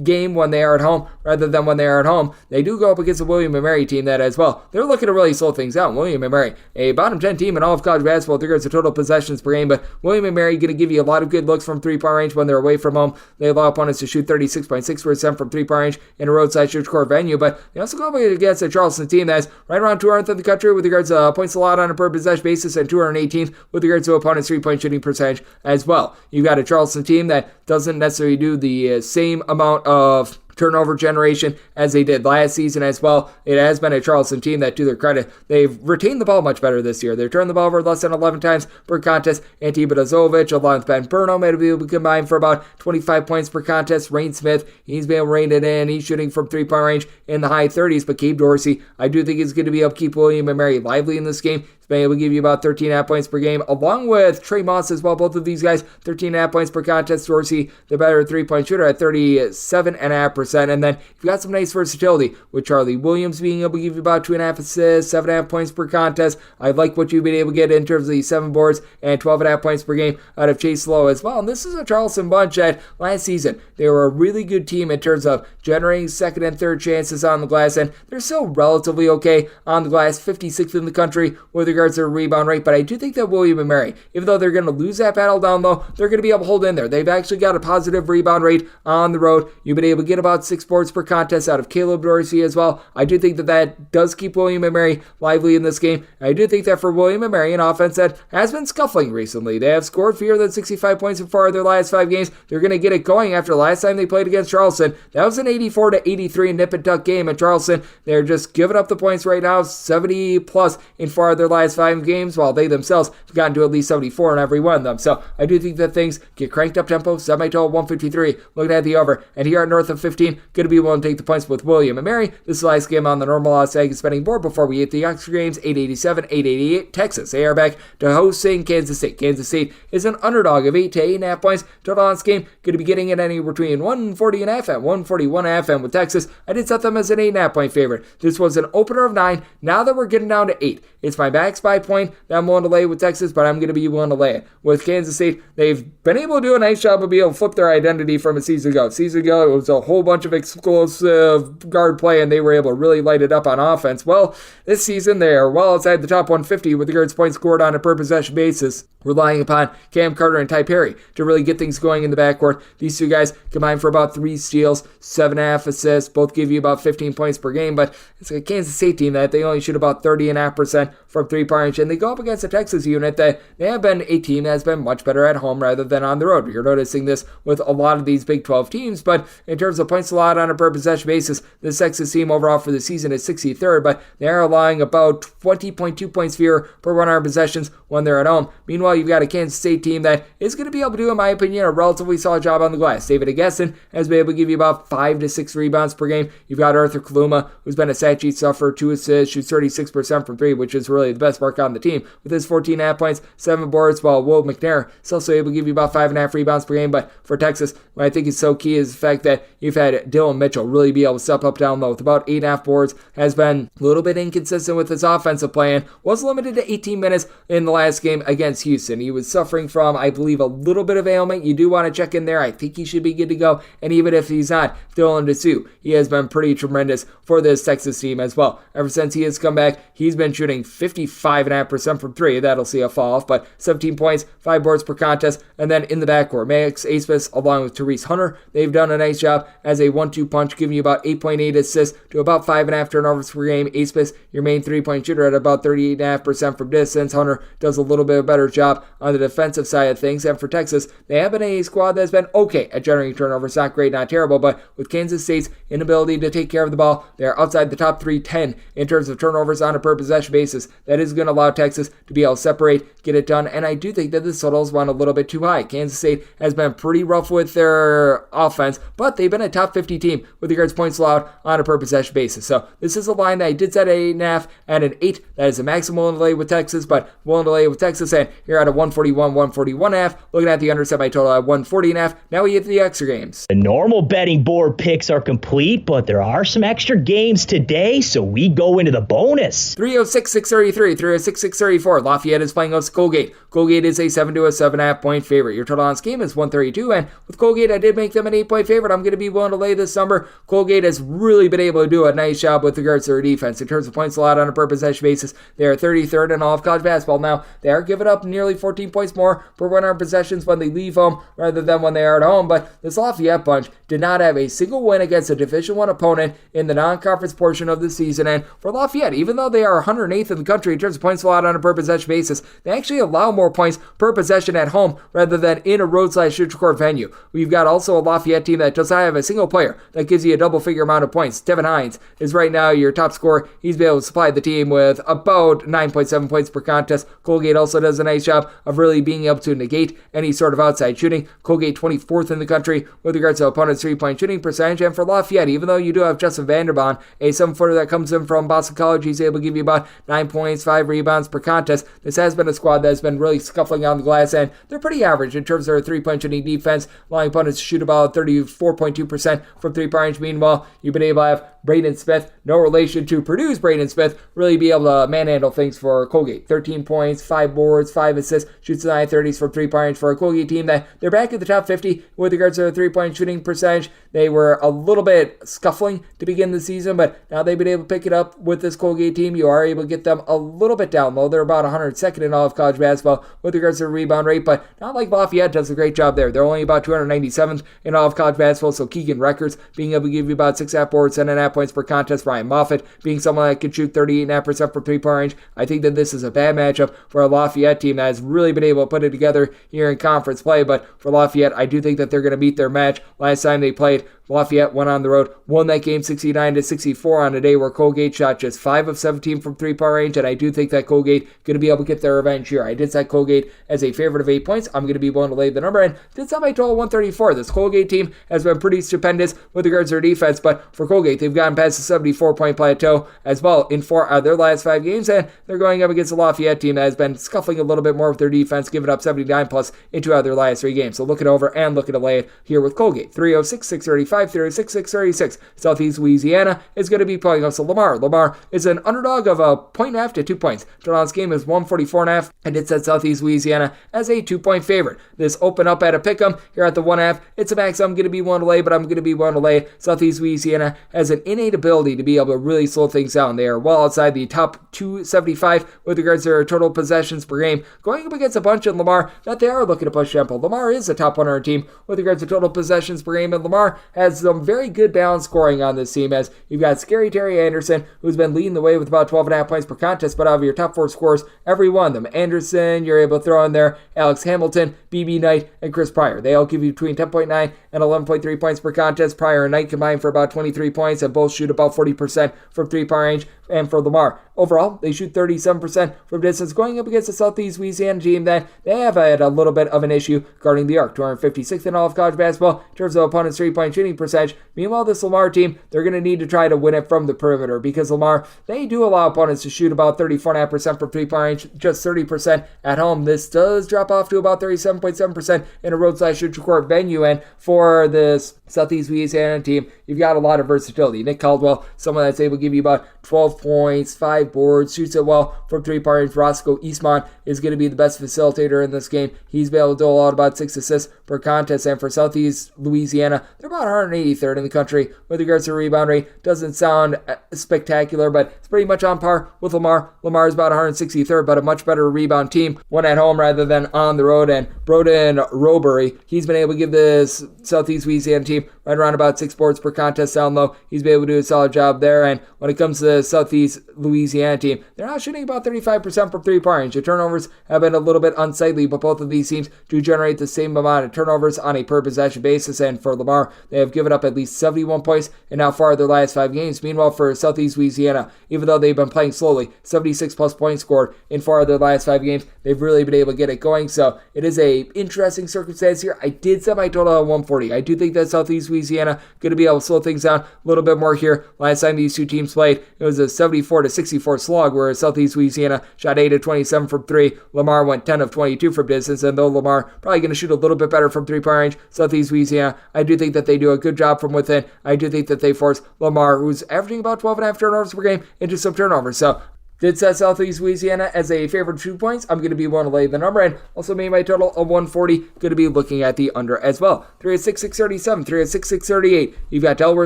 game when they are at home rather than when they are at home. They do go up against the William & Mary team that as well. They're looking to really slow things down. William & Mary, a bottom 10 team in all of college basketball with regards to total possessions per game, but William & Mary going to give you a lot of good looks from three-point range when they're away from home. They allow opponents to shoot 36.6% from three-point range in a roadside shoot-court venue, but they also go up against a Charleston team that's right around 200th in the country with regards to points allowed on a per possession basis and 218th with regards to opponents' three-point shooting shooting percentage as well. You've got a Charleston team that doesn't necessarily do the same amount of turnover generation as they did last season as well. It has been a Charleston team that, to their credit, they've retained the ball much better this year. They've turned the ball over less than 11 times per contest. Antiba Dozovic, along with Ben Burnham, may be able to combine for about 25 points per contest. Rain Smith, he's been able to rein it in. He's shooting from 3-point range in the high 30s. But Gabe Dorsey, I do think he's going to be able to keep William and Mary lively in this game. He's been able to give you about 13.5 points per game, along with Trey Moss as well. Both of these guys, 13.5 points per contest. Dorsey, the better 3-point shooter at 37.5%. And then you've got some nice versatility with Charlie Williams being able to give you about 2.5 assists, 7.5 points per contest. I like what you've been able to get in terms of the 7 boards and 12.5 points per game out of Chase Lowe as well. And this is a Charleston bunch that last season, they were a really good team in terms of generating second and third chances on the glass, and they're still relatively okay on the glass, 56th in the country with regards to their rebound rate. But I do think that William and Mary, even though they're going to lose that battle down low, they're going to be able to hold in there. They've actually got a positive rebound rate on the road. You've been able to get about 6 boards per contest out of Caleb Dorsey as well. I do think that that does keep William and Mary lively in this game. I do think that for William and Mary, an offense that has been scuffling recently, they have scored fewer than 65 points in 4 of their last 5 games. They're going to get it going after the last time they played against Charleston. That was an 84-83 nip and tuck game at Charleston. They're just giving up the points right now, 70 plus in 4 of their last 5 games, while they themselves have gotten to at least 74 in every one of them. So I do think that things get cranked up tempo, semi-total 153, looking at the over, and here at north of 15, going to be willing to take the points with William and Mary. This is the last game on the normal Las Vegas betting board before we hit the extra games. 887, 888, Texas. They are back to hosting Kansas State. Kansas State is an underdog of 8 to 8.5 points. Total on this game, going to be getting it anywhere between 140.5 and 141.5, and with Texas, I did set them as an 8.5 point favorite. This was an opener of 9. Now that we're getting down to 8, it's my max buy point that I'm willing to lay with Texas, but I'm going to be willing to lay it with Kansas State. They've been able to do a nice job of being able to flip their identity from a season ago. Season ago, it was a whole bunch of explosive guard play, and they were able to really light it up on offense. Well, this season, they are well outside the top 150 with regards to points scored on a per possession basis, relying upon Cam Carter and Ty Perry to really get things going in the backcourt. These two guys combined for about 3 steals, 7.5 assists, both give you about 15 points per game, but it's a Kansas State team that they only shoot about 30.5% from 3-point range, and they go up against a Texas unit that they have been a team that has been much better at home rather than on the road. You're noticing this with a lot of these Big 12 teams, but in terms of points allowed on a per possession basis, this Texas team overall for the season is 63rd, but they are allowing about 20.2 points fewer per 100 possessions when they're at home. Meanwhile, you've got a Kansas State team that is going to be able to do, in my opinion, a relatively solid job on the glass. David Agasson has been able to give you about 5 to 6 rebounds per game. You've got Arthur Kaluma, who's been a stat sheet sufferer, 2 assists, shoots 36% from 3, which is really the best mark on the team, with his 14.5 points, 7 boards, while Will McNair is also able to give you about 5.5 rebounds per game. But for Texas, what I think is so key is the fact that you've had Dylan Mitchell really be able to step up down low with about 8.5 boards, has been a little bit inconsistent with his offensive play, and was limited to 18 minutes in the last game against Houston. He was suffering from, I believe, a little bit of ailment. You do want to check in there. I think he should be good to go, and even if he's not, Dylan Dessou, he has been pretty tremendous for this Texas team as well. Ever since he has come back, he's been shooting 55.5% from 3. That'll see a fall off, but 17 points, 5 boards per contest, and then in the backcourt, Max Aspis along with Therese Hunter, they've done a nice job as a 1-2 punch, giving you about 8.8 assists to about 5.5 turnovers per game. Aspis, your main 3-point shooter, at about 38.5% from distance. Hunter does a little bit better job on the defensive side of things, and for Texas, they have been a squad that's been okay at generating turnovers. Not great, not terrible, but with Kansas State's inability to take care of the ball, they're outside the top 310 in terms of turnovers on a per possession basis. That is going to allow Texas to be able to separate, get it done, and I do think that the totals went a little bit too high. Kansas State has been pretty rough with their offense, but they've been a top 50 team with regards to points allowed on a per possession basis. So this is a line that I did set at 8.5 and an 8. That is a maximum willing to lay with Texas, but willing to lay with Texas, and you're at a 141, 141.5. Looking at the under semi total at 140.5. Now we get to the extra games. The normal betting board picks are complete, but there are some extra games today, so we go into the bonus. 306, 633, 306, 634. Lafayette is playing against Colgate. Colgate is a 7 to a 7.5 point favorite. Your total on this game is 132, and with Colgate, I did make them an 8-point favorite. I'm going to be willing to lay this number. Colgate has really been able to do a nice job with regards to their defense. In terms of points allowed on a per possession basis, they are 33rd in all of college basketball. Now, they are giving up nearly 14 points more per 100 possessions when they leave home rather than when they are at home, but this Lafayette bunch did not have a single win against a Division I opponent in the non-conference portion of the season, and for Lafayette, even though they are 108th in the country in terms terms of points allowed on a per possession basis, they actually allow more points per possession at home rather than in a road/neutral court venue. We've got also a Lafayette team that does not have a single player that gives you a double-figure amount of points. Devin Hines is right now your top scorer. He's been able to supply the team with about 9.7 points per contest. Colgate also does a nice job of really being able to negate any sort of outside shooting. Colgate 24th in the country with regards to opponents' three-point shooting percentage. And for Lafayette, even though you do have Justin Vanderbaan, a 7-footer that comes in from Boston College, he's able to give you about 9 points, 5 rebounds per contest. This has been a squad that has been really scuffling on the glass, and they're pretty average in terms of their three-point shooting defense, allowing opponents to shoot about 34.2% from three-point range. Meanwhile, you've been able to have Braden Smith, no relation to Purdue's Braden Smith, really be able to manhandle things for Colgate. 13 points, 5 boards, 5 assists, shoots the 930s from three-point range for a Colgate team that they're back at the top 50 with regards to their three-point shooting percentage. They were a little bit scuffling to begin the season, but now they've been able to pick it up with this Colgate team. You are able to get them a little bit down low. They're about 102nd in all of college basketball with regards to their rebound rate, but not like Lafayette does a great job there. They're only about 297th in all of college basketball, so Keegan Records being able to give you about 6.5 boards, 7.5 points per contest. Ryan Moffitt being someone that can shoot 38.5% from three-point range. I think that this is a bad matchup for a Lafayette team that has really been able to put it together here in conference play, but for Lafayette, I do think that they're going to meet their match. Last time they played, Lafayette went on the road, won that game 69-64 on a day where Colgate shot just 5 of 17 from three-point range, and I do think that Colgate going to be able to get their revenge here. I did set Colgate as a favorite of 8 points. I'm going to be willing to lay the number, and did set my total 134. This Colgate team has been pretty stupendous with regards to their defense, but for Colgate, they've gotten past the 74-point plateau as well in 4 out of their last 5 games, and they're going up against a Lafayette team that has been scuffling a little bit more with their defense, giving up 79 plus in 2 out of their last 3 games. So look it over and look at a lay it here with Colgate. 306, 635, 306, 636. Southeast Louisiana is going to be playing us Lamar. Lamar is an underdog of 1.5 to 2 points. Tonight's game is 144.5, and it set Southeast Louisiana as a 2-point favorite. This open up at a pick'em here at the 1.5. It's a max I'm going to be willing to lay, but I'm going to be willing to lay. Southeast Louisiana has an innate ability to be able to really slow things down. They are well outside the top 275 with regards to their total possessions per game, going up against a bunch of Lamar that they are looking to push tempo. Lamar is a top 100 team with regards to total possessions per game, and Lamar has some very good balanced scoring on this team, as you've got Scary Terry Anderson, who's been leading the way with about 12.5 points per contest, but out of your top 4 scorers, every one of them, Anderson, you're able to throw in there Alex Hamilton, BB Knight, and Chris Pryor. They all give you between 10.9 and 11.3 points per contest. Pryor and Knight combined for about 23 points, and both shoot about 40% from three-point range. And for Lamar, overall, they shoot 37% from distance, going up against the Southeast Louisiana team that they have had a little bit of an issue guarding the arc. 256th in all of college basketball in terms of opponents' three-point shooting percentage. Meanwhile, this Lamar team, they're going to need to try to win it from the perimeter, because Lamar, they do allow opponents to shoot about 34.5% from three-point range, just 30% at home. This does drop off to about 37.7% in a road/neutral court venue, and for this Southeast Louisiana team, you've got a lot of versatility. Nick Caldwell, someone that's able to give you about 12 points, 5 boards, shoots it well from three-point range. Roscoe Eastmont is going to be the best facilitator in this game. He's been able to do a lot, about 6 assists per contest. And for Southeast Louisiana, they're about 183rd in the country with regards to rebound rate. Doesn't sound spectacular, but it's pretty much on par with Lamar. Lamar is about 163rd, but a much better rebound team when at home rather than on the road. And Broden Robery, he's been able to give this Southeast Louisiana team right around about 6 boards per contest down low. He's been able to do a solid job there. And when it comes to the Southeast Louisiana team, they're not shooting about 35% from three-point range. The turnovers have been a little bit unsightly, but both of these teams do generate the same amount of turnovers on a per possession basis. And for Lamar, they have given up at least 71 points in how far their last 5 games. Meanwhile, for Southeast Louisiana, even though they've been playing slowly, 76 plus points scored in 4 of their last 5 games. They've really been able to get it going. So it is a interesting circumstance here. I did set my total at 140. I do think that Southeast Louisiana going to be able to slow things down a little bit more here. Last time these two teams played, it was a 74-64 slog, where Southeast Louisiana shot 8 of 27 from 3. Lamar went 10 of 22 from distance, and though Lamar probably going to shoot a little bit better from three-point range, Southeast Louisiana, I do think that they do a good job from within. I do think that they force Lamar, who's averaging about 12.5 turnovers per game, into some turnovers. So did set Southeast Louisiana as a favorite 2 points. I'm going to be willing to lay the number, and also made my total of 140. Going to be looking at the under as well. 306, 637, 306, 638. You've got Delaware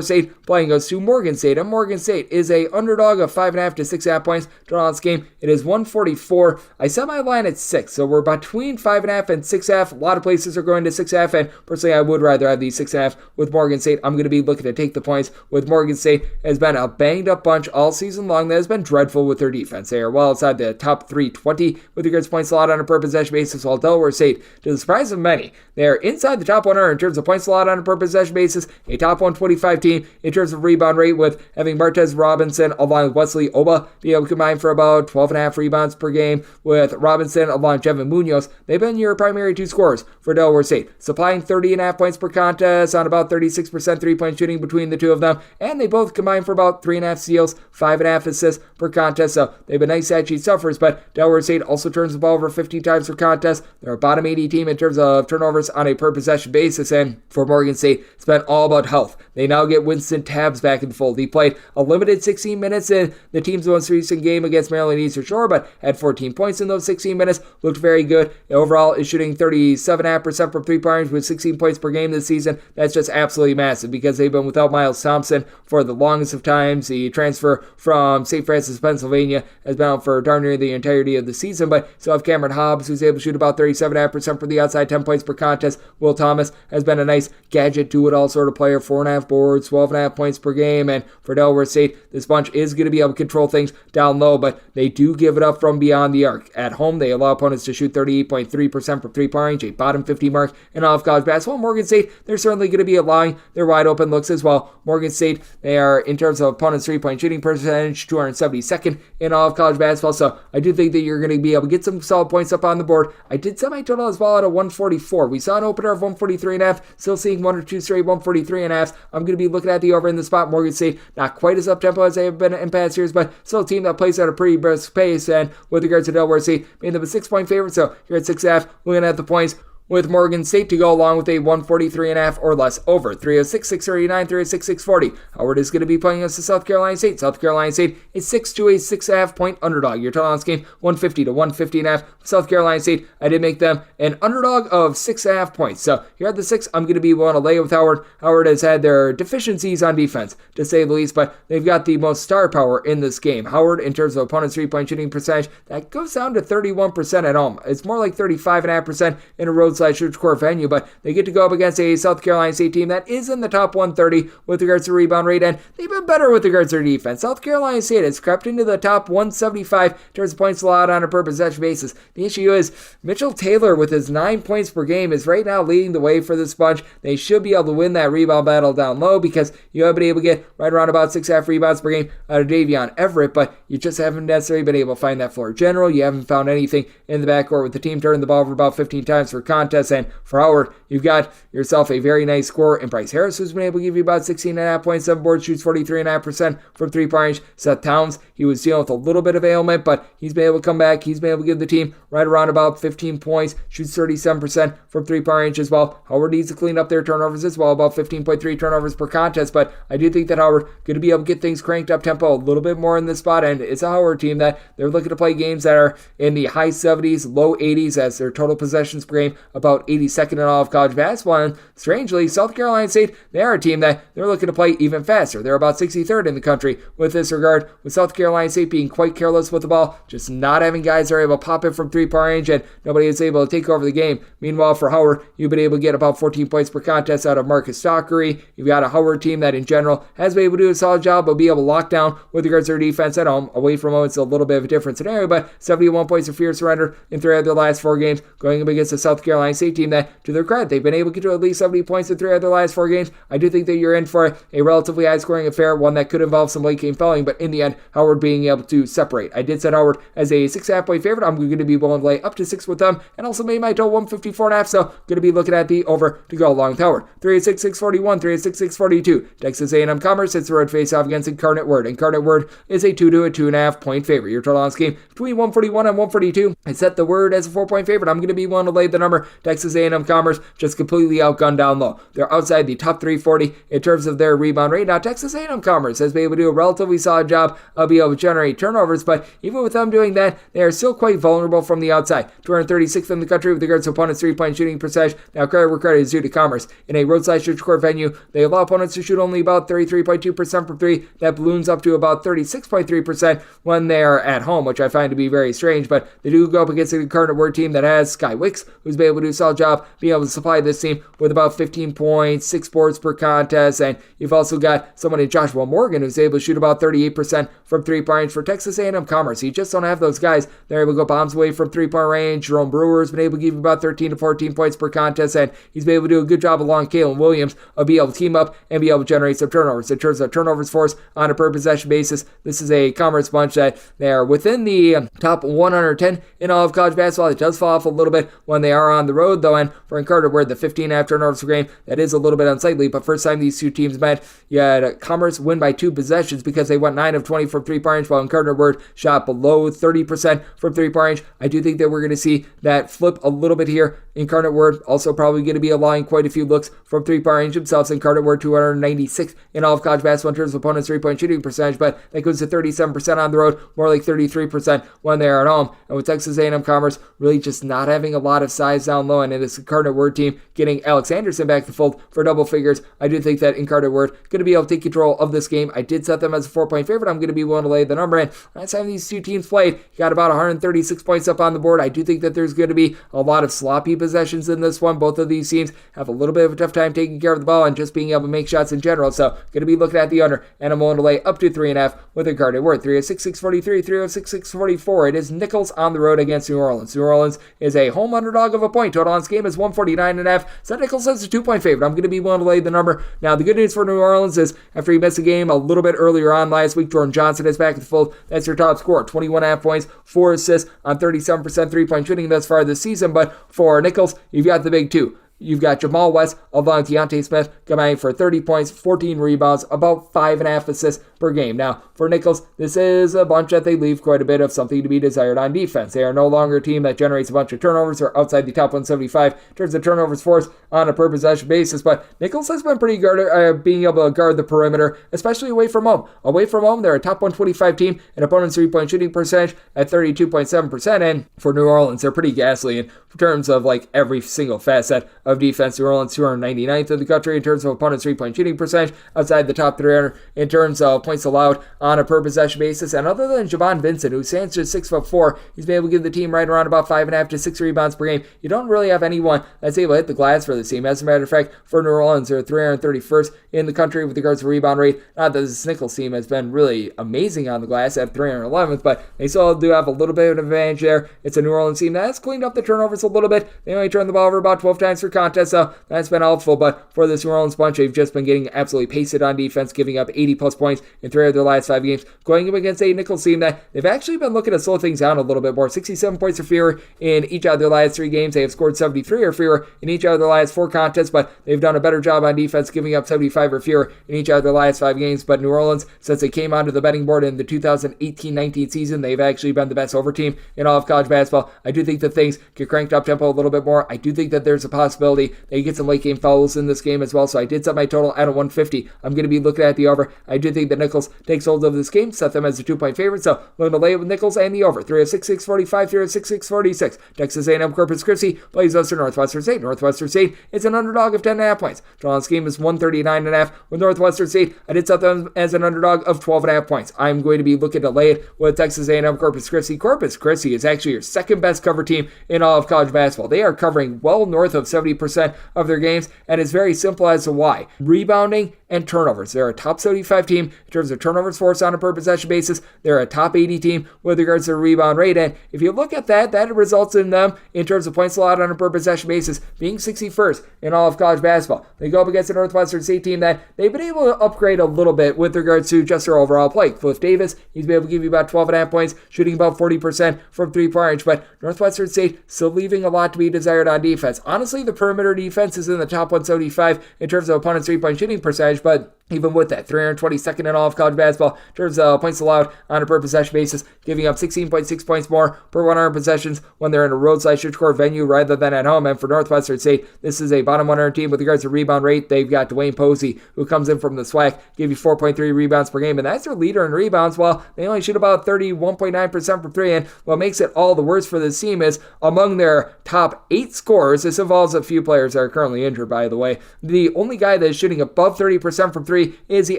State playing us to Morgan State, and Morgan State is a underdog of 5.5 to 6.5 points. Tonight's game, it is 144. I set my line at 6, so we're between 5.5 and 6.5. A lot of places are going to 6.5, and personally, I would rather have these 6.5 with Morgan State. I'm going to be looking to take the points with Morgan State. Has been a banged up bunch all season long that has been dreadful with their defense. defense. They are well outside the top 320 with regards to points allowed on a per possession basis, while Delaware St, to the surprise of many, they are inside the top 100 in terms of points allowed on a per possession basis, a top 125 team in terms of rebound rate, with having Martez Robinson along with Wesley Oba be able to combine for about 12.5 rebounds per game, with Robinson along with Jevin Munoz. They've been your primary two scorers for Delaware St, supplying 30.5 points per contest on about 36% three-point shooting between the two of them, and they both combine for about 3.5 steals, 5.5 assists per contest, so they've been nice stat sheet suffers, but Delaware St also turns the ball over 15 times per contest. They're a bottom 80 team in terms of turnovers on a per possession basis, and for Morgan State, it's been all about health. They now get Winston Tabbs back in the fold. He played a limited 16 minutes in the team's most recent game against Maryland Eastern Shore, but had 14 points in those 16 minutes, looked very good. Overall, is shooting 37.5% from three-point range with 16 points per game this season. That's just absolutely massive because they've been without Miles Thompson for the longest of times. The transfer from St. Francis, Pennsylvania has been out for darn near the entirety of the season, but still have Cameron Hobbs, who's able to shoot about 37.5% from the outside, 10 points per contest. Will Thomas has been a nice gadget, do-it-all sort of player, 4.5 boards, 12.5 points per game, and for Delaware State, this bunch is going to be able to control things down low, but they do give it up from beyond the arc. At home, they allow opponents to shoot 38.3% from three-point range, a bottom 50 mark in all of college basketball. Morgan State, they're certainly going to be allowing their wide open looks as well. Morgan State, they are, in terms of opponents' three-point shooting percentage, 272nd in all of college basketball, so I do think that you're going to be able to get some solid points up on the board. I did semi-total as well at a 144. We saw an opener of 143.5, still seeing one or two straight 143.5. I'm going to be looking at the over in the spot. Morgan State, not quite as up-tempo as they have been in past years, but still a team that plays at a pretty brisk pace, and with regards to Delaware State, made them a 6-point favorite, so you're at 6.5, looking at the points, with Morgan State to go along with a 143.5 or less over. 306, 639, 306, 640. Howard is going to be playing against the South Carolina State. South Carolina State is 6 to a 6.5 point underdog. Your total on this game, 150 to 150.5. South Carolina State, I did make them an underdog of 6.5 points. So here at the 6, I'm going to be willing to lay with Howard. Howard has had their deficiencies on defense, to say the least, but they've got the most star power in this game. Howard, in terms of opponent's three-point shooting percentage, that goes down to 31% at home. It's more like 35.5% in a road Church Court venue, but they get to go up against a South Carolina State team that is in the top 130 with regards to rebound rate, and they've been better with regards to their defense. South Carolina State has crept into the top 175 in terms of points allowed on a per possession basis. The issue is Mitchell Taylor, with his 9 points per game, is right now leading the way for this bunch. They should be able to win that rebound battle down low because you have been able to get right around about 6.5 rebounds per game out of Davion Everett, but you just haven't necessarily been able to find that floor general. You haven't found anything in the backcourt with the team turning the ball over about 15 times per contest, and for Howard, you've got yourself a very nice scorer in Bryce Harris, who's been able to give you about 16.5 points, 7 boards, shoots 43.5% from three-point range. Seth Towns, he was dealing with a little bit of ailment, but he's been able to come back. He's been able to give the team right around about 15 points, shoots 37% from three-point range as well. Howard needs to clean up their turnovers as well, about 15.3 turnovers per contest, but I do think that Howard going to be able to get things cranked up tempo a little bit more in this spot, and it's a Howard team that they're looking to play games that are in the high 70s, low 80s as their total possessions per game, about 82nd in all of college basketball. And strangely, South Carolina State, they are a team that they're looking to play even faster. They're about 63rd in the country with this regard, with South Carolina State being quite careless with the ball, just not having guys that are able to pop it from three-point range, and nobody is able to take over the game. Meanwhile, for Howard, you've been able to get about 14 points per contest out of Marcus Stockery. You've got a Howard team that in general has been able to do a solid job, but be able to lock down with regards to their defense at home. Away from home, it's a little bit of a different scenario, but 71 points of fear surrender in 3 of their last 4 games, going up against the South Carolina State team that, to their credit, they've been able to get to at least 70 points in 3 of their last 4 games. I do think that you're in for a relatively high-scoring affair, one that could involve some late-game fouling, but in the end, Howard being able to separate. I did set Howard as a 6.5 point favorite. I'm going to be willing to lay up to 6 with them, and also made my total 154.5, so going to be looking at the over to go along with Howard. 386, 641, 386, 642. Texas A&M Commerce hits the road face-off against Incarnate Word. Incarnate Word is a 2 to a 2.5 point favorite. Your total on this game between 141 and 142. I set the Word as a 4 point favorite. I'm going to be willing to lay the number. Texas A&M Commerce just completely outgunned down low. They're outside the top 340 in terms of their rebound rate. Now, Texas A&M Commerce has been able to do a relatively solid job of being able to generate turnovers, but even with them doing that, they are still quite vulnerable from the outside. 236th in the country with regards to opponents' three-point shooting percentage. Now, credit where credit is due to Commerce. In a roadside church court venue, they allow opponents to shoot only about 33.2% from 3. That balloons up to about 36.3% when they are at home, which I find to be very strange, but they do go up against an Incarnate Word team that has Sky Wicks, who's been able to do a solid job being able to supply this team with about 15 points, 6 boards per contest, and you've also got someone in Joshua Morgan who's able to shoot about 38% from three-point range for Texas A&M Commerce. You just don't have those guys. They're able to go bombs away from three-point range. Jerome Brewer's been able to give you about 13 to 14 points per contest, and he's been able to do a good job along Kalen Williams of being able to team up and be able to generate some turnovers. In terms of turnovers force on a per possession basis, this is a Commerce bunch that they are within the top 110 in all of college basketball. It does fall off a little bit when they are on the road, though, and for Incarnate, where the 15.5 turnovers per game, that is a little bit unsightly, but first time these two teams met, you had Commerce win by 2 possessions because they went 9 of 20 from three-point range, while Incarnate Word shot below 30% from three-point range. I do think that we're going to see that flip a little bit here. Incarnate Word also probably going to be allowing quite a few looks from three-point range themselves. Incarnate Word 296 in all of college basketball in terms of opponents' three-point shooting percentage, but that goes to 37% on the road, more like 33% when they are at home. And with Texas A&M Commerce really just not having a lot of size down low, and in this Incarnate Word team getting Alex Anderson back to fold for double figures, I do think that Incarnate Word going to be able to take control of this game. I did set them as a 4-point favorite. I'm going to be willing to lay the number, and last time these two teams played, you got about 136 points up on the board. I do think that there's going to be a lot of sloppy possessions in this one. Both of these teams have a little bit of a tough time taking care of the ball and just being able to make shots in general, so going to be looking at the under, and I'm willing to lay up to 3.5 with Incarnate Word. 306-643, 306-644. It is Nicholls on the road against New Orleans. New Orleans is a home underdog of a point. Total on this game is 149.5. So Nicholls is a 2-point favorite. I'm going to be willing to lay the number. Now, the good news for New Orleans is after he missed a game a little bit earlier on last week, Jordan Johnson is back at the fold. That's your top scorer. 21.5 points, 4 assists on 37% three-point shooting thus far this season. But for Nicholls, you've got the big two. You've got Jamal West along with Deontay Smith combining for 30 points, 14 rebounds, about 5.5 assists per game. Now, for Nicholls, this is a bunch that they leave quite a bit of something to be desired on defense. They are no longer a team that generates a bunch of turnovers or outside the top 175 in terms of turnovers forced on a per possession basis, but Nicholls has been pretty good being able to guard the perimeter, especially away from home. Away from home, they're a top 125 team in opponent's three-point shooting percentage at 32.7%, and for New Orleans, they're pretty ghastly in terms of like every single facet of defense. New Orleans 299th in the country in terms of opponent's three-point shooting percentage, outside the top 300 in terms of points allowed on a per possession basis. And other than Javon Vincent, who stands just 6'4", he's been able to give the team right around about 5.5 to 6 rebounds per game. You don't really have anyone that's able to hit the glass for this team. As a matter of fact, for New Orleans, they're 331st in the country with regards to rebound rate. Not that this Nicholls team has been really amazing on the glass at 311th, but they still do have a little bit of an advantage there. It's a New Orleans team that has cleaned up the turnovers a little bit. They only turned the ball over about 12 times per contest, so that's been helpful. But for this New Orleans bunch, they've just been getting absolutely pasted on defense, giving up 80-plus points in 3 of their last 5 games, going up against a Nicholls team that they've actually been looking to slow things down a little bit more. 67 points or fewer in each of their last 3 games. They have scored 73 or fewer in each of their last 4 contests, but they've done a better job on defense, giving up 75 or fewer in each of their last 5 games. But New Orleans, since they came onto the betting board in the 2018-19 season, they've actually been the best over team in all of college basketball. I do think that things get cranked up tempo a little bit more. I do think that there's a possibility they get some late game fouls in this game as well, so I did set my total at a 150. I'm going to be looking at the over. I do think that Nicholls takes hold of this game, set them as a 2-point favorite, so I'm going to lay it with Nicholls and the over. 306-645, 306-646. Texas A&M Corpus Christi plays us to Northwestern St. Northwestern St is an underdog of 10.5 points. Total on this game is 139.5. With Northwestern St, I did set them as an underdog of 12.5 points. I'm going to be looking to lay it with Texas A&M Corpus Christi. Corpus Christi is actually your second best cover team in all of college basketball. They are covering well north of 70% of their games, and it's very simple as to why. Rebounding and turnovers. They're a top 75 team in terms of turnovers forced on a per possession basis. They're a top 80 team with regards to their rebound rate, and if you look at that, that results in them, in terms of points allowed on a per possession basis, being 61st in all of college basketball. They go up against a Northwestern St team that they've been able to upgrade a little bit with regards to just their overall play. Cliff Davis, he's been able to give you about 12.5 points, shooting about 40% from three-point range, but Northwestern St still leaving a lot to be desired on defense. Honestly, the perimeter defense is in the top 175 in terms of opponent's three-point shooting percentage, but even with that, 322nd in all of college basketball in terms of points allowed on a per possession basis, giving up 16.6 points more per 100 possessions when they're in a roadside score venue rather than at home. And for Northwestern State, this is a bottom 100 team with regards to rebound rate. They've got Dwayne Posey, who comes in from the SWAC, give you 4.3 rebounds per game, and that's their leader in rebounds. While they only shoot about 31.9% from 3, and what makes it all the worse for this team is among their top 8 scorers, this involves a few players that are currently injured, by the way, the only guy that is shooting above 30% from 3 3 is the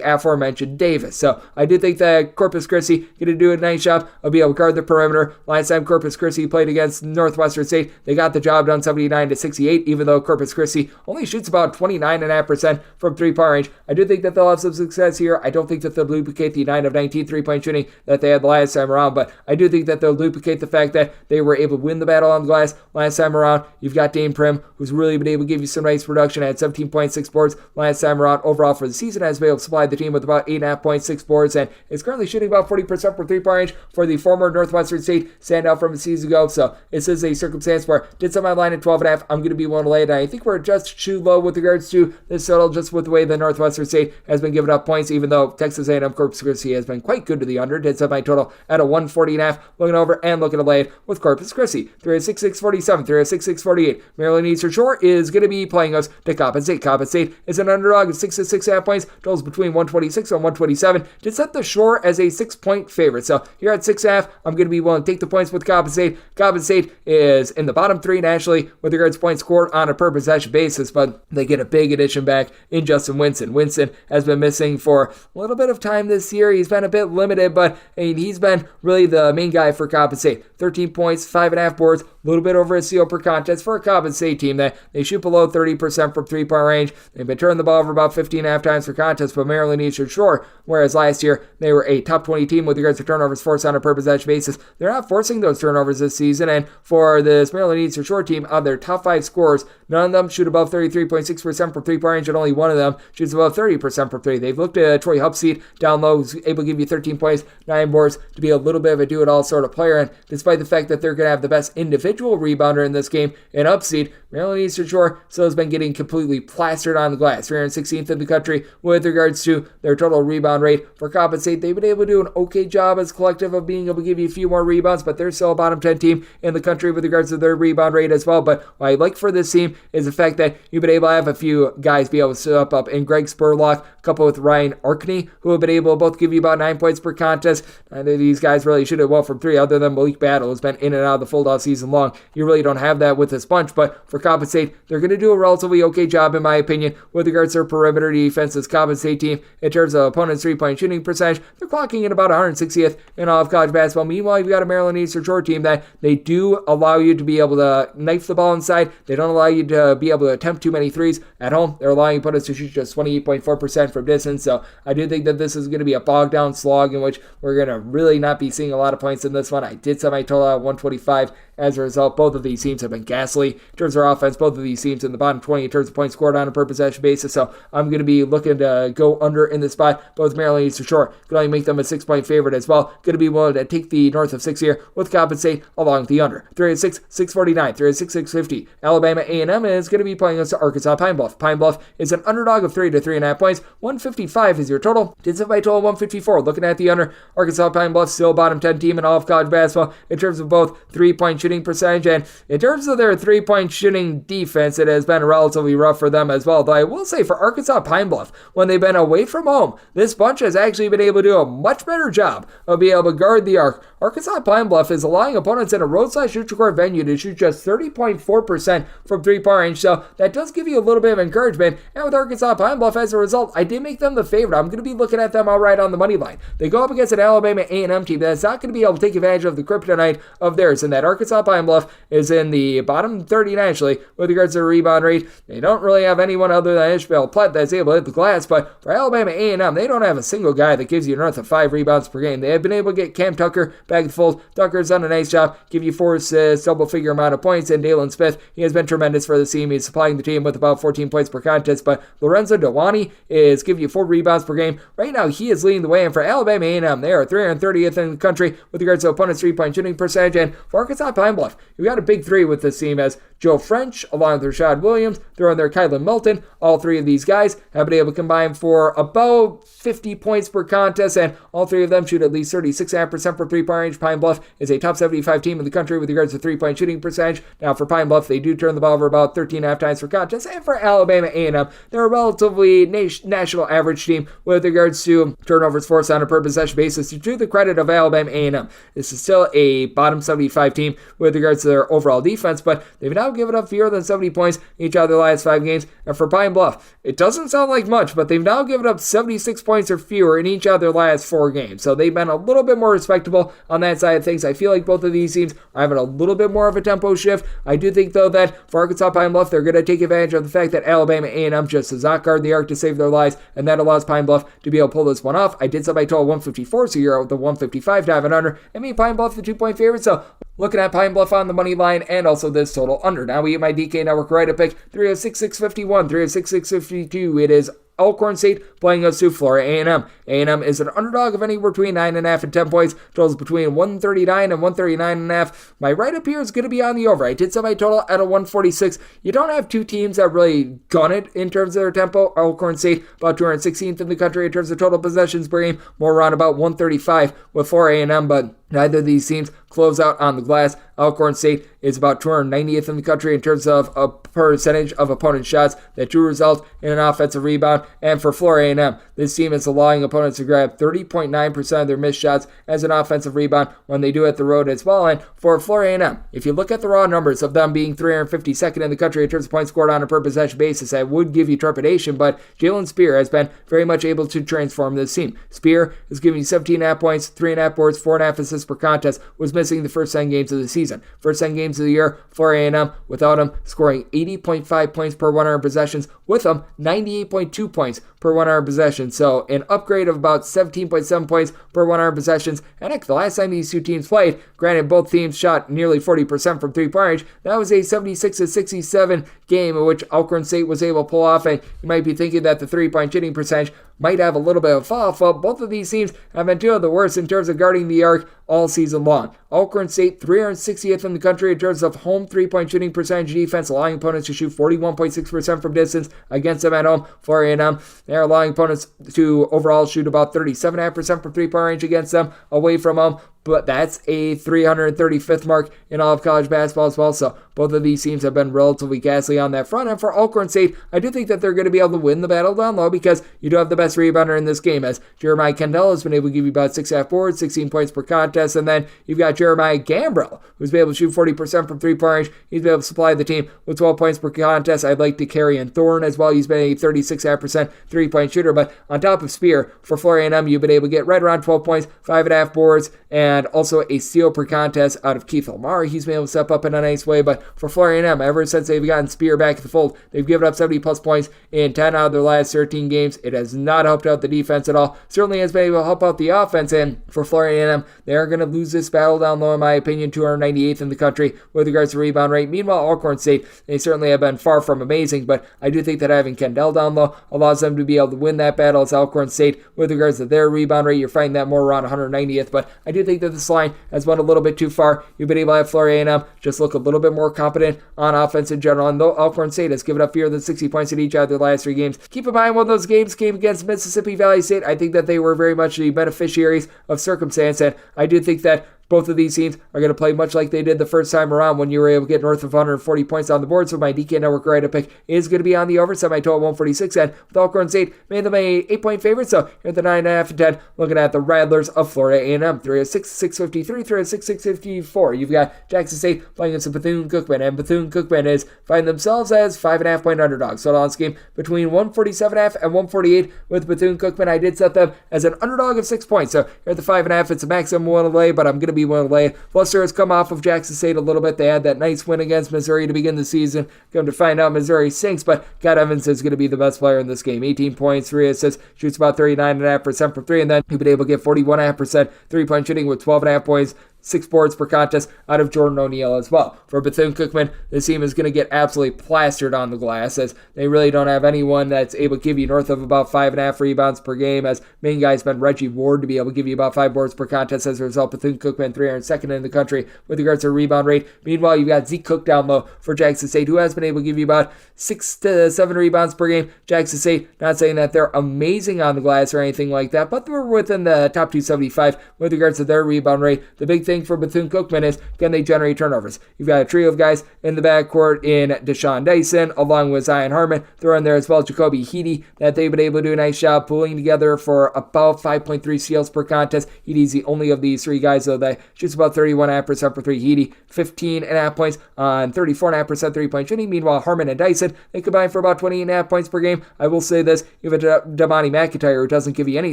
aforementioned Davis. So I do think that Corpus Christi going to do a nice job of being able to guard the perimeter. Last time Corpus Christi played against Northwestern St, they got the job done 79-68, even though Corpus Christi only shoots about 29.5% from three-point range. I do think that they'll have some success here. I don't think that they'll duplicate the 9 of 19 three-point shooting that they had the last time around, but I do think that they'll duplicate the fact that they were able to win the battle on the glass last time around. You've got Dane Prim, who's really been able to give you some nice production at 17.6 boards last time around. Overall for the season, has been able to supply the team with about 8.6 boards, and is currently shooting about 40% from three-point range for the former Northwestern State standout from a season ago. So this is a circumstance where did set my line at 12.5. I'm going to be willing to lay it, and I think we're just too low with regards to this total, just with the way the Northwestern State has been giving up points, even though Texas A&M Corpus Christi has been quite good to the under. Did set my total at a 140.5. Looking over and looking to lay it with Corpus Christi. 306-647, 306-648. Maryland Eastern Shore is going to be playing us to Coppin State. Coppin State is an underdog of 6 to 6.5 points. Totals between 126 and 127. Did set the Shore as a 6-point favorite. So here at 6.5, I'm going to be willing to take the points with Coppin State. Coppin State is in the bottom 3 nationally with regards to points scored on a per possession basis, but they get a big addition back in Justin Winston. Winston has been missing for a little bit of time this year. He's been a bit limited, but he's been really the main guy for Coppin State. 13 points, 5.5 boards, a little bit over a steal per contest for a Coppin State team that they shoot below 30% from three-point range. They've been turning the ball over about 15.5 times per contest for Maryland Eastern Shore, whereas last year they were a top 20 team with regards to turnovers forced on a per possession basis. They're not forcing those turnovers this season, and for this Maryland Eastern Shore team, out of their top 5 scorers, none of them shoot above 33.6% from three-point range, and only one of them shoots above 30% from three. They've looked at Troy Hupseed down low, who's able to give you 13 points, 9 boards, to be a little bit of a do-it-all sort of player, and despite the fact that they're going to have the best individual rebounder in this game in Hupseed, Maryland Eastern Shore still has been getting completely plastered on the glass. 316th in the country with regards to their total rebound rate. For Coppin State, they've been able to do an okay job as a collective of being able to give you a few more rebounds, but they're still a bottom 10 team in the country with regards to their rebound rate as well. But what I like for this team is the fact that you've been able to have a few guys be able to step up in Greg Spurlock, coupled with Ryan Arkney, who have been able to both give you about 9 points per contest. Neither of these guys really shoot it well from three, other than Malik Battle, who's been in and out of the fold all season long. You really don't have that with this bunch, but for Coppin State, they're going to do a relatively okay job, in my opinion, with regards to their perimeter defense. This Coppin State team, in terms of opponents' three-point shooting percentage, they're clocking in about 160th in all of college basketball. Meanwhile, you've got a Maryland Eastern Shore team that they do allow you to be able to knife the ball inside. They don't allow you to be able to attempt too many threes at home. They're allowing opponents to shoot just 28.4% from distance. So I do think that this is going to be a bogged down slog in which we're going to really not be seeing a lot of points in this one. I did set my total at 125. As a result, both of these teams have been ghastly in terms of their offense. Both of these teams in the bottom 20 in terms of points scored on a per possession basis. So I'm going to be looking to go under in this spot. Both Maryland Eastern Shore could only make them a 6-point favorite as well. Going to be willing to take the north of 6 here with Coppin State along with the under. 306, 649, 306, 650. Alabama A&M is going to be playing us to Arkansas Pine Bluff. Pine Bluff is an underdog of 3 to 3.5 points. 155 is your total. Did set my total 154. Looking at the under, Arkansas Pine Bluff still bottom 10 team in all of college basketball in terms of both three-point shooting percentage, and in terms of their three-point shooting defense, it has been relatively rough for them as well. Though I will say for Arkansas Pine Bluff, when they've been away from home, this bunch has actually been able to do a much better job of being able to guard the arc. Arkansas Pine Bluff is allowing opponents in a roadside-neutral court venue to shoot just 30.4% from three-point range, so that does give you a little bit of encouragement. And with Arkansas Pine Bluff, as a result, I did make them the favorite. I'm going to be looking at them outright on the money line. They go up against an Alabama A&M team that's not going to be able to take advantage of the kryptonite of theirs, and that Arkansas Pine Bluff is in the bottom 30 nationally with regards to the rebound rate. They don't really have anyone other than Ishmael Platt that's able to hit the glass, but for Alabama A&M, they don't have a single guy that gives you north of 5 rebounds per game. They have been able to get Cam Tucker back in the fold. Tucker's done a nice job, give you 4 assists, double-figure amount of points, and Dalen Smith, he has been tremendous for the team. He's supplying the team with about 14 points per contest, but Lorenzo Dewani is giving you 4 rebounds per game. Right now, he is leading the way, and for Alabama A&M, they are 330th in the country with regards to opponents' three-point shooting percentage, and for Arkansas Pine Bluff, you've got a big 3 with this team as Joe French, along with Rashad Williams, throw in there Kylan Milton. All 3 of these guys have been able to combine for about 50 points per contest, and all 3 of them shoot at least 36.5% from three-point range. Pine Bluff is a top 75 team in the country with regards to three-point shooting percentage. Now, for Pine Bluff, they do turn the ball over about 13.5 times per contest, and for Alabama A&M, they're a relatively national average team with regards to turnovers forced on a per possession basis. To the credit of Alabama A&M, this is still a bottom 75 team with regards to their overall defense, but they've now now given up fewer than 70 points each of their last 5 games. And for Pine Bluff, it doesn't sound like much, but they've now given up 76 points or fewer in each of their last 4 games. So they've been a little bit more respectable on that side of things. I feel like both of these teams are having a little bit more of a tempo shift. I do think, though, that for Arkansas Pine Bluff, they're going to take advantage of the fact that Alabama A&M just does not guard the arc to save their lives, and that allows Pine Bluff to be able to pull this one off. I did set my total 154, so you're at the 155 dive and under, and me Pine Bluff the 2-point favorite. So looking at Pine Bluff on the money line and also this total under. Now we get my DK Network right up pick 306-651, 306-652. It is Alcorn State playing us to Florida A&M. A&M is an underdog of anywhere between 9.5 and 10 points. Totals between 139 and 139.5. My right up here is going to be on the over. I did set my total at a 146. You don't have two teams that really gun it in terms of their tempo. Alcorn State about 216th in the country in terms of total possessions per game, more around about 135 with Florida A&M, but neither of these teams close out on the glass. Alcorn State is about 290th in the country in terms of a percentage of opponent shots that do result in an offensive rebound. And for Florida A&M, this team is allowing opponents to grab 30.9% of their missed shots as an offensive rebound when they do hit the road as well. And for Florida A&M, if you look at the raw numbers of them being 352nd in the country in terms of points scored on a per possession basis, that would give you trepidation, but Jalen Spear has been very much able to transform this team. Spear is giving you 17.5 points, 3.5 boards, 4.5 assists per contest, was missing the first 10 games of the season. First 10 games of the year, Florida A&M, without him, scoring 80.5 points per 100 possessions. With him, 98.2 points per 100 possessions. So an upgrade of about 17.7 points per 100 possessions. And heck, the last time these two teams played, granted both teams shot nearly 40% from three-point range, that was a 76-67 game in which Alcorn State was able to pull off. And you might be thinking that the three-point shooting percentage might have a little bit of a fall-off. Well, both of these teams have been two of the worst in terms of guarding the arc all season long. Alcorn State 360th in the country in terms of home three-point shooting percentage defense, allowing opponents to shoot 41.6% from distance against them at home. For A&M, they're allowing opponents to overall shoot about 37.5% from three-point range against them away from home. But that's a 335th mark in all of college basketball as well. So both of these teams have been relatively ghastly on that front. And for Alcorn State, I do think that they're going to be able to win the battle down low because you do have the best rebounder in this game, as Jeremiah Kendall has been able to give you about 6.5 boards, 16 points per contest. And then you've got Jeremiah Gambrell, who's been able to shoot 40% from three-point range. He's been able to supply the team with 12 points per contest. I'd like to carry in Thorne as well. He's been a 36.5% three-point shooter. But on top of Spear, for Florida A&M, you've been able to get right around 12 points, 5.5 boards, and also a steal per contest out of Keith Lamar. He's been able to step up in a nice way. But for Florida A&M, ever since they've gotten Spear back in the fold, they've given up 70-plus points in 10 out of their last 13 games. It has not helped out the defense at all. Certainly has been able to help out the offense. And for Florida A&M, they are going to lose this battle down low, in my opinion, 298th in the country with regards to rebound rate. Meanwhile, Alcorn State, they certainly have been far from amazing, but I do think that having Kendall down low allows them to be able to win that battle. It's Alcorn State with regards to their rebound rate. You're finding that more around 190th, but I do think that this line has went a little bit too far. You've been able to have Florida A&M just look a little bit more competent on offense in general, and though Alcorn State has given up fewer than 60 points in each of their last 3 games, keep in mind when those games came against Mississippi Valley State, I think that they were very much the beneficiaries of circumstance, and I do think that both of these teams are going to play much like they did the first time around when you were able to get north of 140 points on the board. So my DK Network right up pick is going to be on the over. Set my total 146, and with Alcorn State made them a 8-point favorite. So here at the 9.5 and 10, looking at the Rattlers of Florida A&M, 306-653, 306-654. You've got Jackson State playing against Bethune Cookman, and Bethune Cookman is finding themselves as 5.5-point underdogs. So on this game between 147.5 and 148 with Bethune Cookman. I did set them as an underdog of 6 points. So here at the 5.5, it's a maximum one to lay, but I'm going to be willing to lay. Fluster has come off of Jackson State a little bit. They had that nice win against Missouri to begin the season. Come to find out, Missouri sinks, but God Evans is going to be the best player in this game. 18 points, 3 assists, shoots about 39.5% from 3, and then you've been able to get 41.5% three-point shooting with 12.5 points, 6 boards per contest out of Jordan O'Neal as well. For Bethune Cookman, this team is going to get absolutely plastered on the glass, as they really don't have anyone that's able to give you north of about 5.5 rebounds per game, as main guy's been Reggie Ward to be able to give you about 5 boards per contest. As a result, Bethune Cookman 302nd in the country with regards to rebound rate. Meanwhile, you've got Zeke Cook down low for Jackson State, who has been able to give you about 6 to 7 rebounds per game. Jackson State, not saying that they're amazing on the glass or anything like that, but they're within the top 275 with regards to their rebound rate. The big thing thing for Bethune Cookman is, can they generate turnovers? You've got a trio of guys in the backcourt in Deshaun Dyson, along with Zion Harmon. Throw in there as well Jacoby Heady, that they've been able to do a nice job pulling together for about 5.3 steals per contest. Heady's the only of these three guys, though, that shoots about 31.5% for three. Heady, 15.5 points on 34.5% three-point shooting. Meanwhile, Harmon and Dyson, they combine for about 28.5 points per game. I will say this, you have a Damani McIntyre who doesn't give you any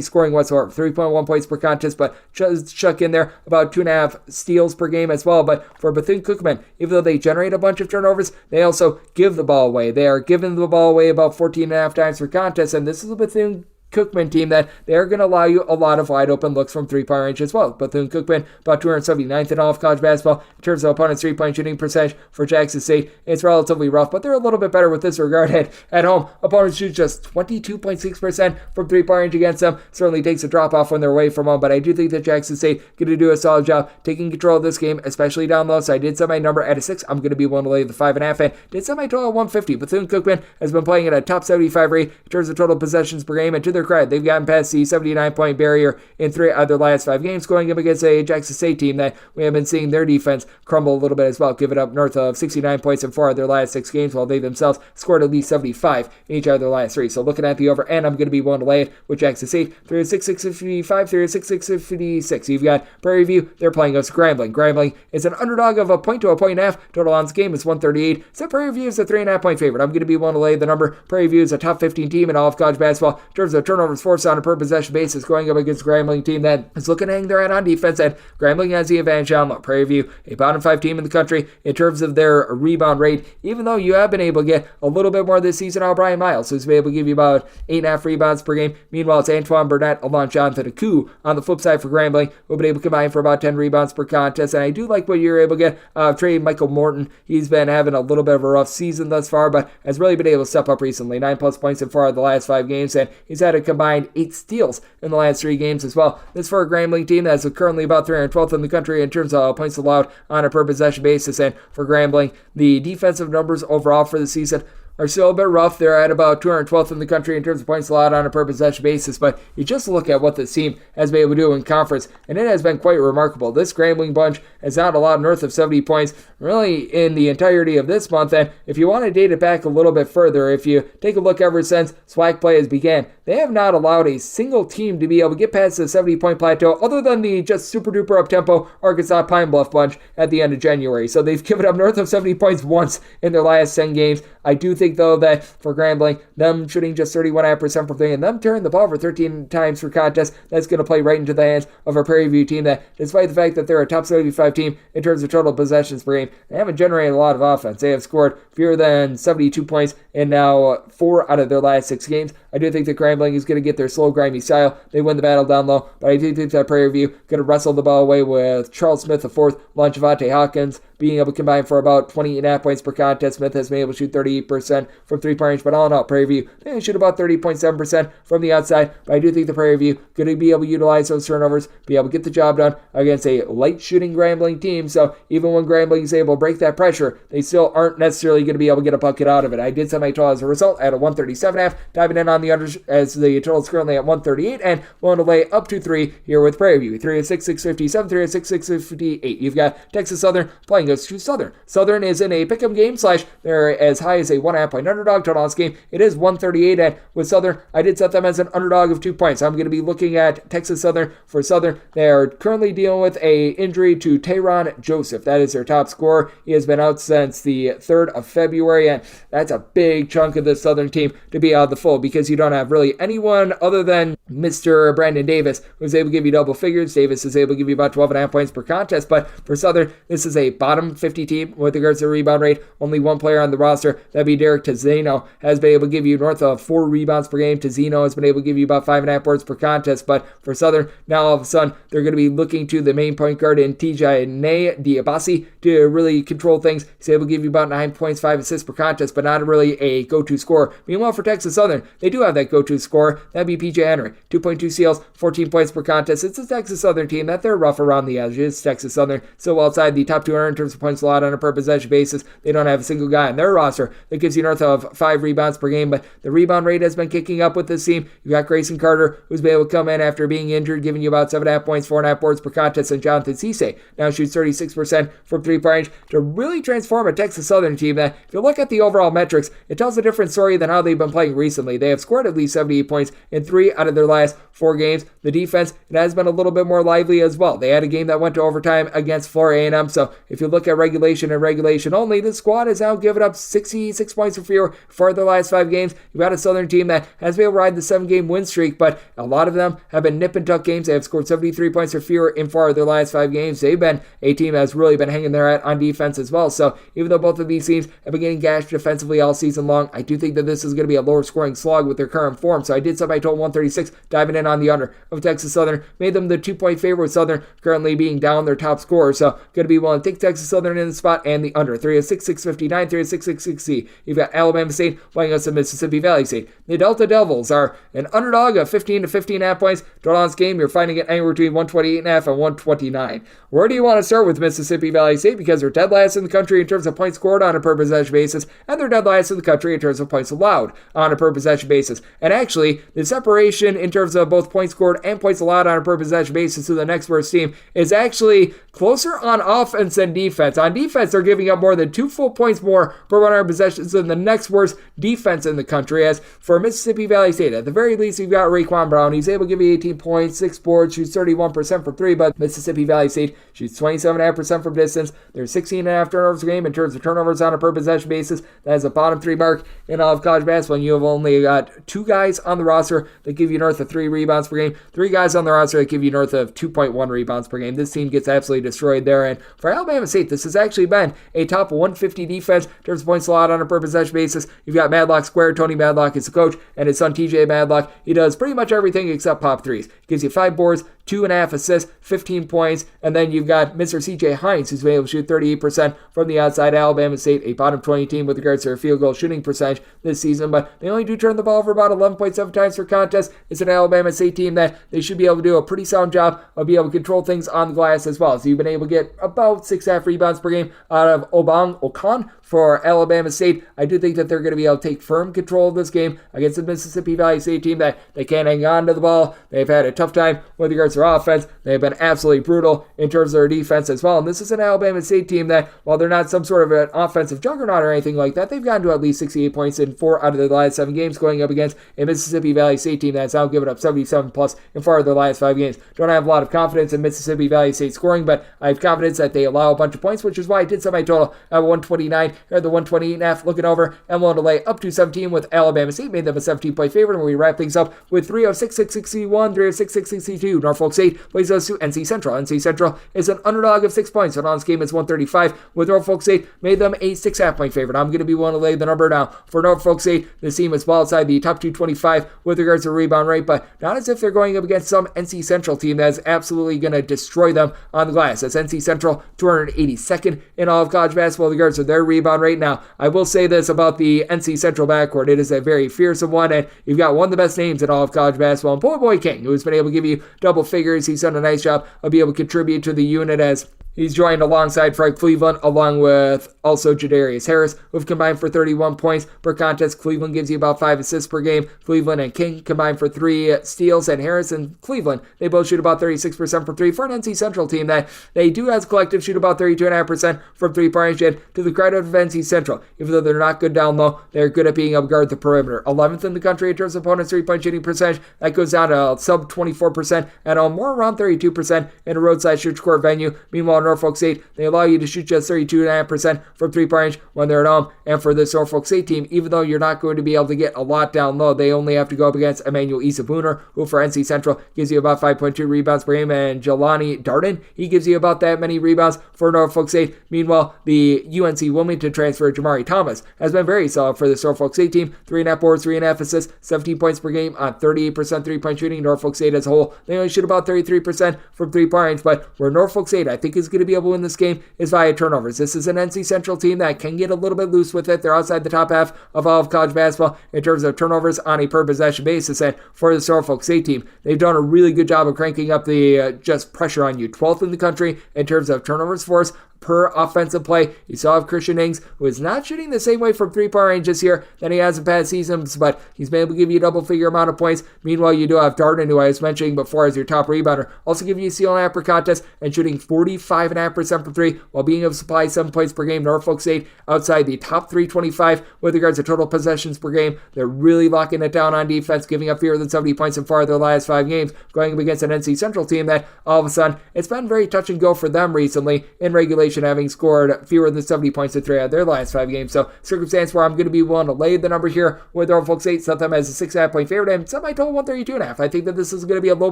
scoring whatsoever, 3.1 points per contest, but just chuck in there about 2.5 steals per game as well. But for Bethune Cookman, even though they generate a bunch of turnovers, they also give the ball away. They are giving the ball away about 14.5 times per contest, and this is a Bethune Cookman team that they're going to allow you a lot of wide open looks from three-point range as well. Bethune Cookman, about 279th in all of college basketball. In terms of opponents' three-point shooting percentage for Jackson State, it's relatively rough, but they're a little bit better with this regard at home. Opponents shoot just 22.6% from three-point range against them. Certainly takes a drop off when they're away from home, but I do think that Jackson State going to do a solid job taking control of this game, especially down low. So I did set my number at a 6. I'm going to be willing to lay the 5.5, and did set my total at 150. Bethune Cookman has been playing at a top 75 rate in terms of total possessions per game, and to their credit, they've gotten past the 79-point barrier in 3 out of their last 5 games, going up against a Jackson State team that we have been seeing their defense crumble a little bit as well, giving up north of 69 points in 4 of their last 6 games, while they themselves scored at least 75 in each of their last 3. So looking at the over, and I'm going to be willing to lay it with Jackson State, 3-6-6-55, 3-6-6-56. You've got Prairie View, they're playing against Grambling. Grambling is an underdog of a point to a point and a half. Total on this game is 138. So Prairie View is a 3.5 point favorite. I'm going to be willing to lay the number. Prairie View is a top 15 team in all of college basketball in terms of turnovers forced on a per possession basis, going up against Grambling team that is looking to hang their head on defense, and Grambling has the advantage on low. Prairie View, a bottom 5 team in the country in terms of their rebound rate, even though you have been able to get a little bit more this season out of Brian Miles, who's been able to give you about 8.5 rebounds per game. Meanwhile, it's Antoine Burnett along Jonathan Aku on the flip side for Grambling, who have been able to combine for about 10 rebounds per contest, and I do like what you're able to get Trey Michael Morton. He's been having a little bit of a rough season thus far, but has really been able to step up recently. 9+ points in 4 of the last 5 games, and he's had a combined 8 steals in the last 3 games as well. This for a Grambling team that's currently about 312th in the country in terms of points allowed on a per possession basis, and for Grambling, the defensive numbers overall for the season are still a bit rough. They're at about 212th in the country in terms of points allowed on a per possession basis, but you just look at what this team has been able to do in conference, and it has been quite remarkable. This Grambling bunch has not allowed north of 70 points really in the entirety of this month, and if you want to date it back a little bit further, if you take a look ever since SWAC play has began, they have not allowed a single team to be able to get past the 70-point plateau other than the just super-duper up-tempo Arkansas Pine Bluff bunch at the end of January. So they've given up north of 70 points once in their last 10 games. I do think, though, that for Grambling, them shooting just 31.5% from 3 and them turning the ball over 13 times per contest, that's going to play right into the hands of a Prairie View team that, despite the fact that they're a top 75 team in terms of total possessions per game, they haven't generated a lot of offense. They have scored fewer than 72 points in now 4 out of their last 6 games. I do think that Grambling is going to get their slow, grimy style. They win the battle down low, but I do think that Prairie View going to wrestle the ball away with Charles Smith IV, Javante Hawkins, being able to combine for about 20.5 points per contest. Smith has been able to shoot 38% from three-point range, but all in all, Prairie View, they shoot about 30.7% from the outside, but I do think the Prairie View going to be able to utilize those turnovers, be able to get the job done against a light-shooting Grambling team, so even when Grambling is able to break that pressure, they still aren't necessarily going to be able to get a bucket out of it. I did set my total as a result at a 137.5, diving in on the unders as the total is currently at 138, and willing to lay up to 3 here with Prairie View. 3-6-6-57, 3-6-6-58. You've got Texas Southern playing goes to Southern. Southern is in a pick'em game / they're as high as a 1.5 point underdog. Total on this game, it is 138, and with Southern, I did set them as an underdog of 2 points. I'm going to be looking at Texas Southern. For Southern, they are currently dealing with a injury to Tayron Joseph. That is their top scorer. He has been out since the 3rd of February, and that's a big chunk of the Southern team to be out of the fold because you don't have really anyone other than Mr. Brandon Davis, who's able to give you double figures. Davis is able to give you about 12.5 points per contest, but for Southern, this is a bottom 50 team with regards to rebound rate. Only one player on the roster, that'd be Derek Tizeno, has been able to give you north of 4 rebounds per game. Tizeno has been able to give you about 5.5 boards per contest, but for Southern, now all of a sudden, they're going to be looking to the main point guard in Tijane Diabasi to really control things. He's able to give you about 9 points, 5 assists per contest, but not really a go-to scorer. Meanwhile, for Texas Southern, they do do have that go-to scorer. That'd be PJ Henry. 2.2 steals, 14 points per contest. It's a Texas Southern team that they're rough around the edges. Texas Southern still outside the top 200 in terms of points allowed on a per possession basis. They don't have a single guy on their roster that gives you north of 5 rebounds per game, but the rebound rate has been kicking up with this team. You got Grayson Carter, who's been able to come in after being injured, giving you about 7.5 points, 4.5 boards per contest, and Jonathan Cisse now shoots 36% from three-point range to really transform a Texas Southern team that, if you look at the overall metrics, it tells a different story than how they've been playing recently. They have scored at least 78 points in 3 out of their last 4 games. The defense, it has been a little bit more lively as well. They had a game that went to overtime against Florida A&M, so if you look at regulation and regulation only, the squad has now given up 66 points or fewer for their last 5 games. You've got a Southern team that has been able to ride the 7-game win streak, but a lot of them have been nip and tuck games. They have scored 73 points or fewer in 4 of their last 5 games. They've been a team that's really been hanging their hat on defense as well. So even though both of these teams have been getting gashed defensively all season long, I do think that this is going to be a lower scoring slog with their current form. So I did set my total 136, diving in on the under of Texas Southern. Made them the 2-point favorite with Southern currently being down their top scorer. So going to be willing to take Texas Southern in the spot and the under. 306, 659, 306, 660. You've got Alabama State playing us in Mississippi Valley State. The Delta Devils are an underdog of 15 to 15.5 points. Total on this game, you're finding it anywhere between 128.5 and 129. Where do you want to start with Mississippi Valley State? Because they're dead last in the country in terms of points scored on a per possession basis, and they're dead last in the country in terms of points allowed on a per possession basis. And actually, the separation in terms of both points scored and points allowed on a per possession basis to the next worst team is actually closer on offense than defense. On defense, they're giving up more than 2 full points more per 100 possessions than the next worst defense in the country. As for Mississippi Valley State, at the very least, you've got Raekwon Brown. He's able to give you 18 points, 6 boards, shoots 31% from 3, but Mississippi Valley State shoots 27.5% from distance. There's 16.5 turnovers a game in terms of turnovers on a per possession basis. That is a bottom 3 mark in all of college basketball, and you have only got 2 guys on the roster that give you north of 3 rebounds per game, 3 guys on the roster that give you north of 2.1 rebounds per game. This team gets absolutely destroyed there, and for Alabama State, this has actually been a top 150 defense in terms of points allowed on a per possession basis. You've got Madlock squared. Tony Madlock is the coach, and his son TJ Madlock, he does pretty much everything except pop threes. Gives you 5 boards, 2.5 assists, 15 points, and then you've got Mr. CJ Hines, who's been able to shoot 38% from the outside. Alabama State, a bottom 20 team with regards to their field goal shooting percentage this season, but they only do turn the ball over about 11.7 times per contest. It's an Alabama State team that they should be able to do a pretty sound job of being able to control things on the glass as well. So you've been able to get about 6.5 rebounds per game out of Obang Okan for Alabama State. I do think that they're going to be able to take firm control of this game against the Mississippi Valley State team that they can't hang on to the ball. They've had a tough time with regards to their offense. They've been absolutely brutal in terms of their defense as well. And this is an Alabama State team that, while they're not some sort of an offensive juggernaut or anything like that, they've gotten to at least 68 points in 4 out of their last 7 games, going up against a Mississippi Valley State team that's now given up 77 plus in 4 of their last 5 games. Don't have a lot of confidence in Mississippi Valley State scoring, but I have confidence that they allow a bunch of points, which is why I did set my total at 129 or the 128.5. Looking over and willing to lay up to 17 with Alabama State. Made them a 17-point favorite, and we wrap things up with 306, 661, 306, 662. Norfolk State plays us to NC Central. NC Central is an underdog of 6 points, and on this game it's 135 with Norfolk State. Made them a 6.5-point favorite. I'm going to be willing to lay the number down for Norfolk State. This team is well outside the top 225 with regards to rebound rate, but not as if they're going up against some NC Central team that's absolutely going to destroy them on the glass. That's NC Central 282nd in all of college basketball with regards to their rebound rate. Now, I will say this about the NC Central backcourt. It is a very fearsome one, and you've got one of the best names in all of college basketball, and Boy King, who's been able to give you double figures. He's done a nice job of being able to contribute to the unit as he's joined alongside Fred Cleveland, along with also Jadarius Harris, who have combined for 31 points per contest. Cleveland gives you about 5 assists per game. Cleveland and King combined for 3 steals, and Harris and Cleveland, they both shoot about 36% from 3 for an NC Central team that they do as a collective shoot about 32.5% from 3-point range. And to the credit of NC Central, even though they're not good down low, they're good at being able to guard the perimeter. 11th in the country in terms of opponents' 3-point shooting percentage. That goes down to sub 24% and more around 32% in a roadside shoot court venue. Meanwhile, Norfolk State, they allow you to shoot just 32.5% from 3-point range when they're at home. And for this Norfolk State team, even though you're not going to be able to get a lot down low, they only have to go up against Emmanuel Isabooner, who for NC Central gives you about 5.2 rebounds per game, and Jelani Darden, he gives you about that many rebounds for Norfolk State. Meanwhile, the UNC Wilmington transfer Jamari Thomas has been very solid for this Norfolk State team. 3.5 boards, 3.5 assists, 17 points per game on 38% 3-point shooting. Norfolk State as a whole, they only shoot about 33% from 3-point range, but where Norfolk State, I think, is going going to be able to win this game is via turnovers. This is an NC Central team that can get a little bit loose with it. They're outside the top half of all of college basketball in terms of turnovers on a per possession basis. And for the Norfolk State team, they've done a really good job of cranking up the just pressure on you. 12th in the country in terms of turnovers force per offensive play. You saw Christian Ings, who is not shooting the same way from three-point range this year than he has in past seasons, but he's been able to give you a double-figure amount of points. Meanwhile, you do have Darden, who I was mentioning before as your top rebounder, also giving you steal and half per contest and shooting 45.5% from three while being able to supply 7 points per game. Norfolk State outside the top 325 with regards to total possessions per game. They're really locking it down on defense, giving up fewer than 70 points in 4 of their last 5 games, going up against an NC Central team that all of a sudden it's been very touch and go for them recently in regulation, having scored fewer than 70 points in 3 out of their last 5 games. So circumstance where I'm going to be willing to lay the number here with Norfolk State, set them as a 6.5 point favorite, and set my total 132.5. I think that this is going to be a low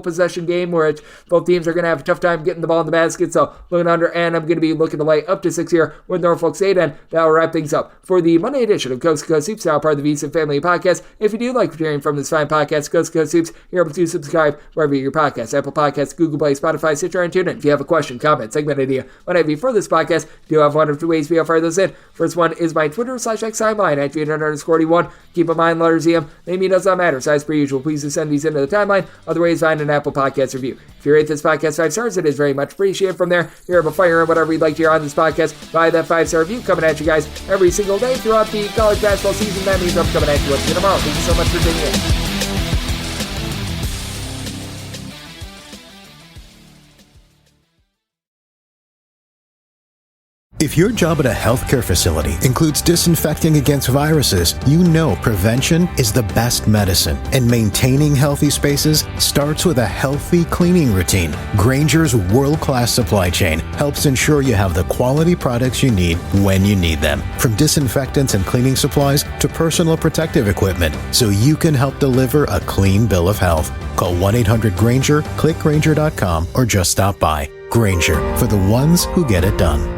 possession game where both teams are going to have a tough time getting the ball in the basket. So looking under, and I'm going to be looking to lay up to 6 here with Norfolk State, and that will wrap things up for the Monday edition of Coast to Coast Hoops, now part of the VSiN Family Podcast. If you do like hearing from this fine podcast, Coast to Coast Hoops, you're able to subscribe wherever you get your podcasts, Apple Podcasts, Google Play, Spotify, Stitcher, and TuneIn. If you have a question, comment, segment idea, what have you for this podcast, do have one of 2 ways we fire those in. First one is my Twitter/X timeline at @300_41. Keep in mind, letters EM, name does not matter. So as per usual, please do send these into the timeline. Other ways, find an Apple Podcast review. If you rate this podcast 5 stars, it is very much appreciated. From there, you're able to fire in whatever you'd like to hear on this podcast via that 5-star review coming at you guys every single day throughout the college basketball season. That means I'm coming at you once again tomorrow. Thank you so much for tuning in. If your job at a healthcare facility includes disinfecting against viruses, you know prevention is the best medicine, and maintaining healthy spaces starts with a healthy cleaning routine. Grainger's world-class supply chain helps ensure you have the quality products you need when you need them, from disinfectants and cleaning supplies to personal protective equipment, so you can help deliver a clean bill of health. Call 1-800-GRAINGER, click Grainger.com, or just stop by. Grainger, for the ones who get it done.